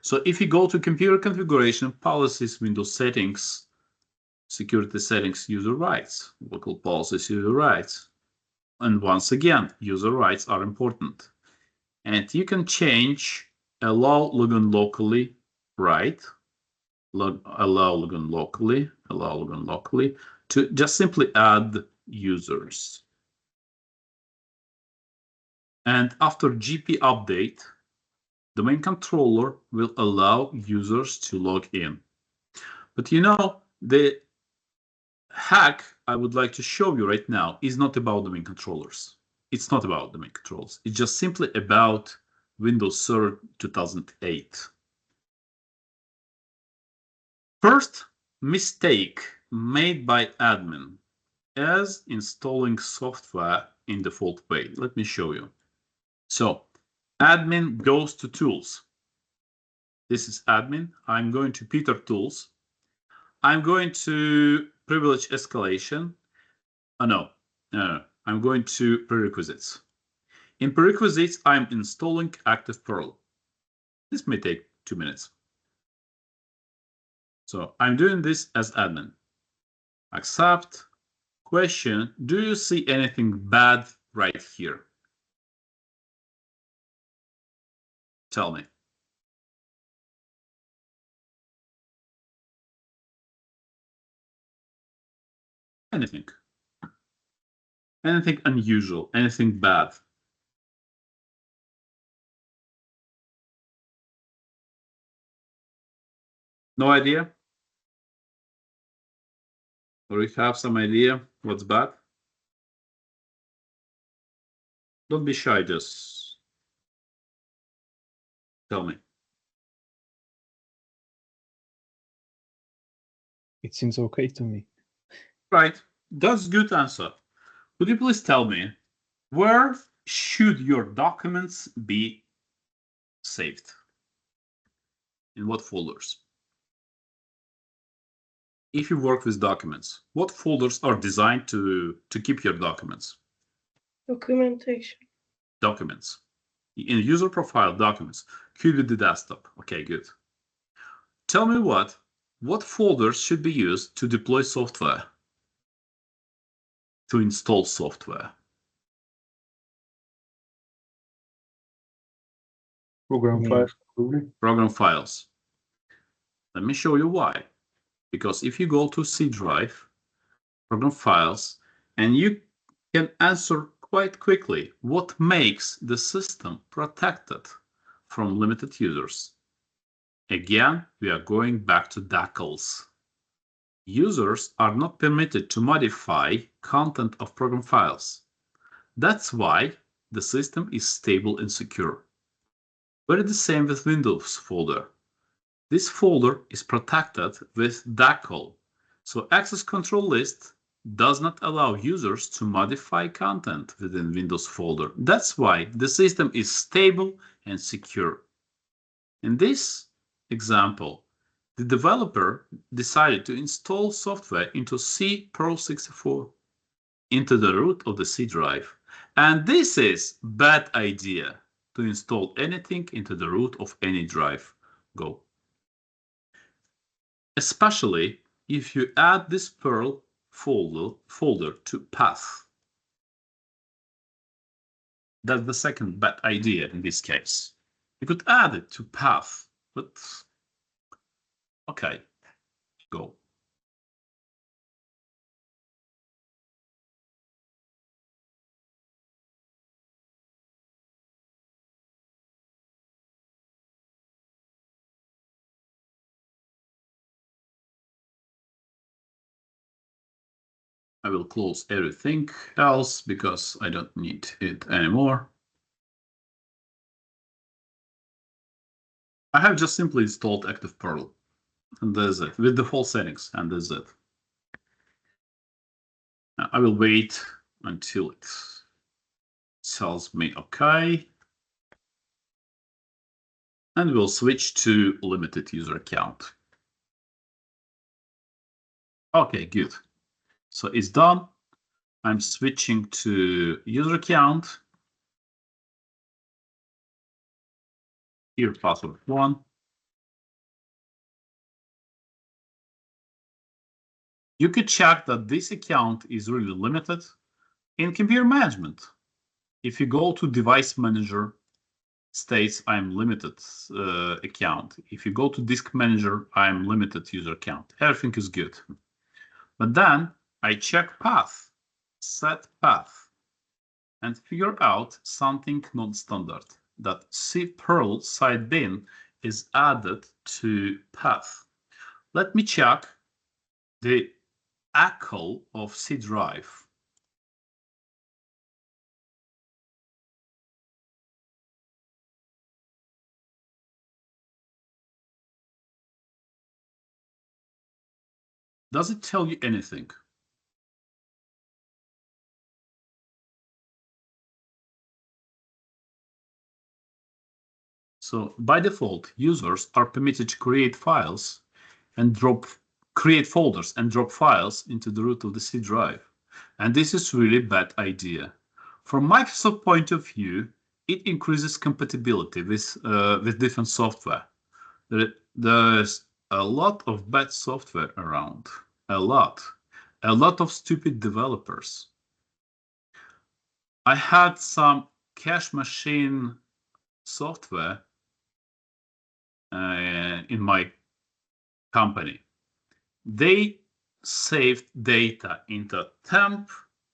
So if you go to computer configuration, policies, Windows settings, security settings, user rights, local policies, user rights. And once again, user rights are important. And you can change allow login locally, right? Allow login locally to just simply add users. And after GP update, domain controller will allow users to log in. But you know, the hack I would like to show you right now is not about domain controllers. It's not about domain controllers. It's just simply about Windows Server 2008. First mistake made by admin is installing software in default way. Let me show you. So admin goes to tools. This is admin. I'm going to Peter tools. I'm going to privilege escalation. Oh, no. I'm going to prerequisites. In prerequisites, I'm installing active Perl. This may take 2 minutes. So I'm doing this as admin. Accept. Question, do you see anything bad right here? Tell me. Anything. Anything unusual, anything bad. No idea? Or you have some idea what's bad? Don't be shy, just tell me. It seems okay to me. Right, that's a good answer. Could you please tell me, where should your documents be saved? In what folders? If you work with documents, what folders are designed to keep your documents? Documentation. Documents. In user profile, documents. Could be the desktop. Okay, good. Tell me what folders should be used to deploy software, to install software? Program files, probably. Program files. Let me show you why. Because if you go to C drive, program files, and you can answer quite quickly what makes the system protected from limited users. Again, we are going back to DACLs. Users are not permitted to modify content of program files. That's why the system is stable and secure. But it's the same with Windows folder. This folder is protected with DACL, so access control list does not allow users to modify content within Windows folder. That's why the system is stable and secure. In this example, the developer decided to install software into C Perl 64 into the root of the C drive. And this is a bad idea, to install anything into the root of any drive. Go. Especially if you add this Perl folder to path. That's the second bad idea in this case. You could add it to path, but okay, go. I will close everything else because I don't need it anymore. I have just simply installed Active Perl, and that's it, with default settings, and that's it. Now, I will wait until it tells me OK, and we'll switch to limited user account. Okay, good. So it's done. I'm switching to user account. Here, password 1. You could check that this account is really limited in computer management. If you go to device manager, states I'm limited account. If you go to disk manager, I'm limited user account. Everything is good. But then I check path, set path, and figure out something non-standard, that C Perl side bin is added to path. Let me check the ACL of C drive. Does it tell you anything? So by default, users are permitted to create files and create folders and drop files into the root of the C drive. And this is really a bad idea. From Microsoft point of view, it increases compatibility with different software. There's a lot of bad software around. A lot of stupid developers. I had some cache machine software in my company. They saved data into temp,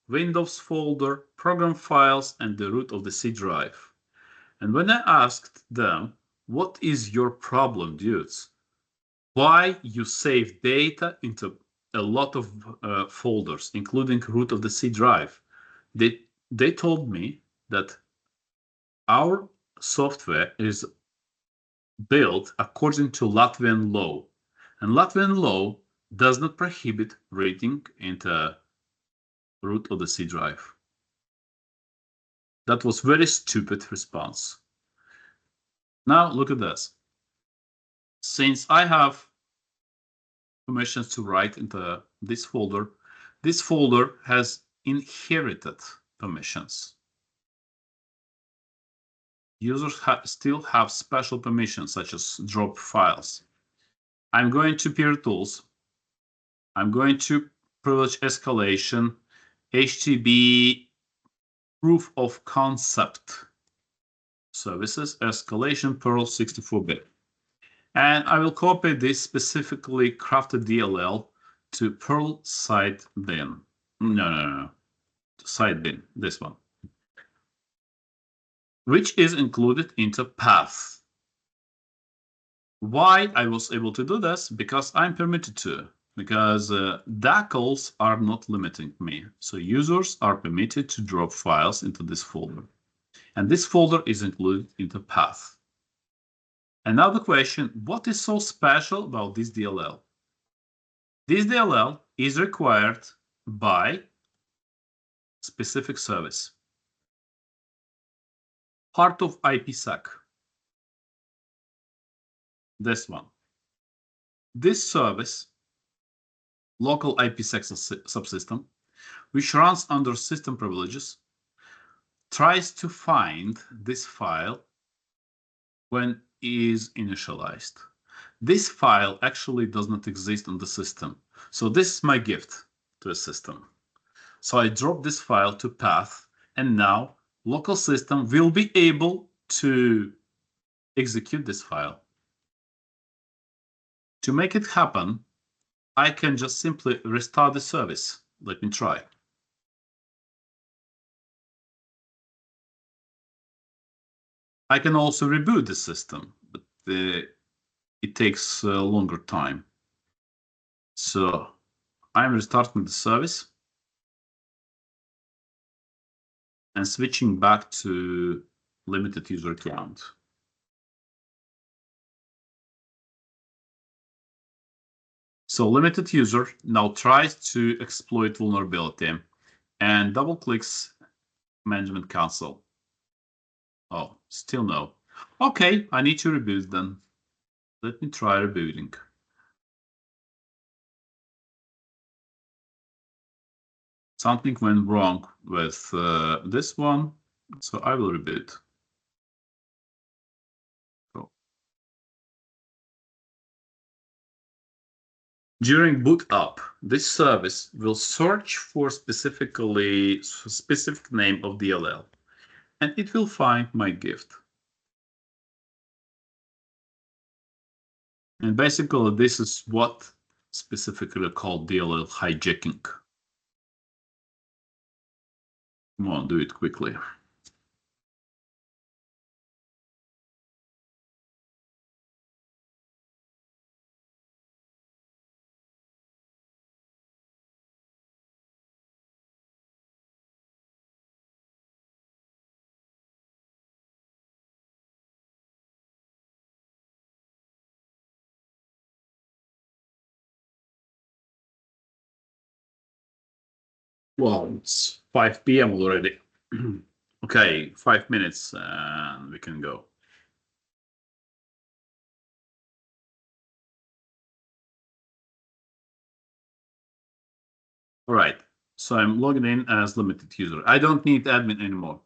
Windows folder, program files, and the root of the C drive. And when I asked them, what is your problem, dudes? Why you save data into a lot of folders, including root of the C drive? They told me that our software is built according to Latvian law, and Latvian law does not prohibit reading into root of the C drive. That was very stupid response. Now look at this. Since I have permissions to write into this folder has inherited permissions. Users still have special permissions, such as drop files. I'm going to peer tools. I'm going to privilege escalation, HTTP proof of concept services, escalation Perl 64-bit. And I will copy this specifically crafted DLL to Perl side bin. No. Side bin, this one. Which is included into path. Why I was able to do this? Because I'm permitted to. Because DACLs are not limiting me. So users are permitted to drop files into this folder. And this folder is included into path. And now the question, what is so special about this DLL? This DLL is required by specific service. Part of IPsec. This one. This service, local IPsec subsystem, which runs under system privileges, tries to find this file when it is initialized. This file actually does not exist on the system. So this is my gift to a system. So I drop this file to path, and now local system will be able to execute this file. To make it happen, I can just simply restart the service. Let me try. I can also reboot the system, but it takes a longer time. So I'm restarting the service and switching back to limited user account. So limited user now tries to exploit vulnerability and double clicks management console. Oh, still no. Okay, I need to reboot then. Let me try rebooting. Something went wrong with this one, so I will reboot. During boot up, this service will search for specific name of DLL, and it will find my gift. And basically, this is what specifically called DLL hijacking. Come on, do it quickly. Well, it's 5 p.m. already. Okay, 5 minutes and we can go. All right, so I'm logging in as limited user. I don't need admin anymore.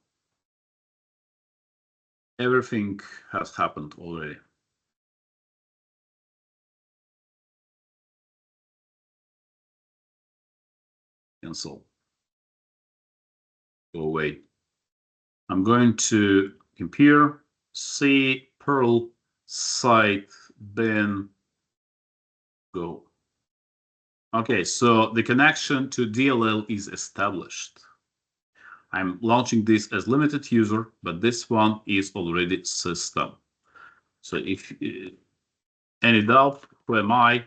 Everything has happened already. Cancel. Go away. I'm going to compare, C, Perl, site, bin, go. Okay, so the connection to DLL is established. I'm launching this as limited user, but this one is already system. So if any doubt, who am I?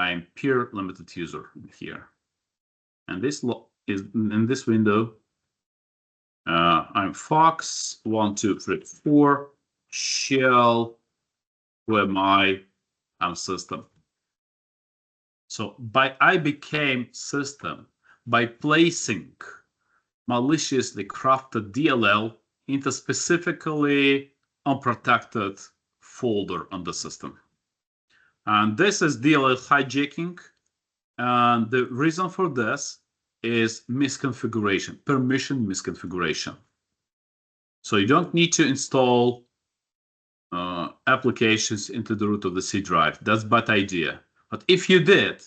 I'm pure limited user here. And this is in this window. I'm Fox 1, 2, 3, 4. Shell. Who am I? I'm system. So I became system by placing maliciously crafted DLL into specifically unprotected folder on the system. And this is DLL hijacking. And the reason for this is misconfiguration, permission misconfiguration. So you don't need to install applications into the root of the C drive. That's a bad idea. But if you did,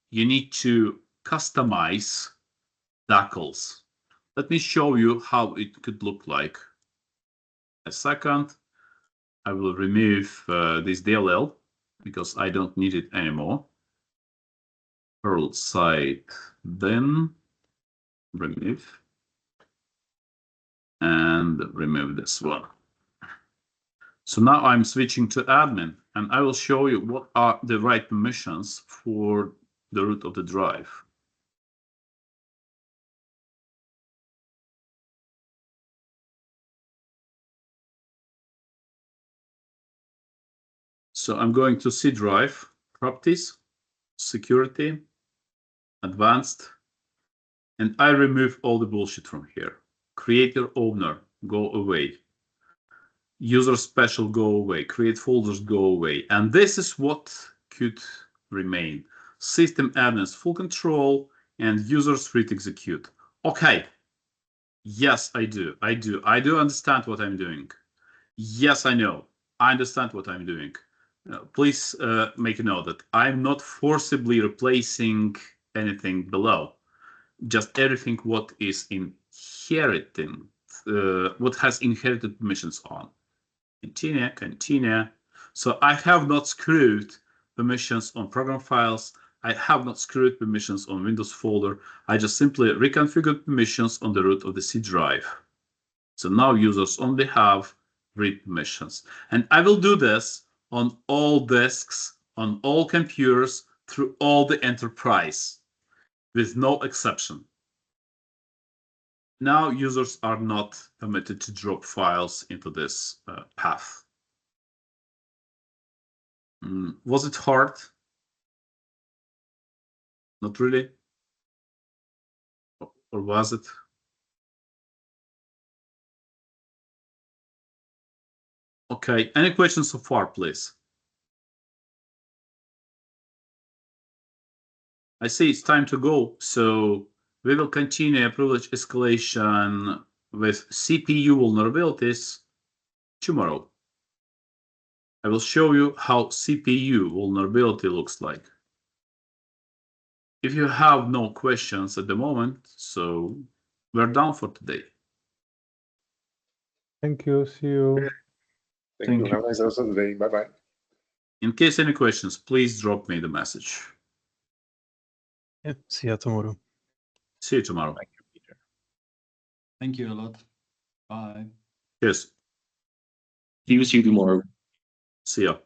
you need to customize DACLs. Let me show you how it could look like. A second, I will remove this DLL because I don't need it anymore. Perl site, then remove, and remove this one. So now I'm switching to admin, and I will show you what are the right permissions for the root of the drive. So I'm going to C drive, properties, security, advanced, and I remove all the bullshit from here. Creator owner, go away. User special, go away. Create folders, go away. And this is what could remain. System admins full control and users free to execute. Okay. Yes, I do. I do understand what I'm doing. Yes, I know. I understand what I'm doing. Please make a note that I'm not forcibly replacing anything below. Just everything what is inheriting, what has inherited permissions on. Continue. So I have not screwed permissions on program files. I have not screwed permissions on Windows folder. I just simply reconfigured permissions on the root of the C drive. So now users only have read permissions. And I will do this on all disks, on all computers, through all the enterprise, with no exception. Now users are not permitted to drop files into this path. Was it hard? Not really. Or was it? Okay, any questions so far, please? I see it's time to go, so we will continue a privilege escalation with CPU vulnerabilities tomorrow. I will show you how CPU vulnerability looks like. If you have no questions at the moment, so we're done for today. Thank you. See you. Thank you. Have a nice rest of the day. Bye-bye. In case any questions, please drop me the message. Yeah, see you tomorrow. See you tomorrow. Thank you, Peter. Thank you a lot. Bye. Cheers. See you tomorrow. See ya.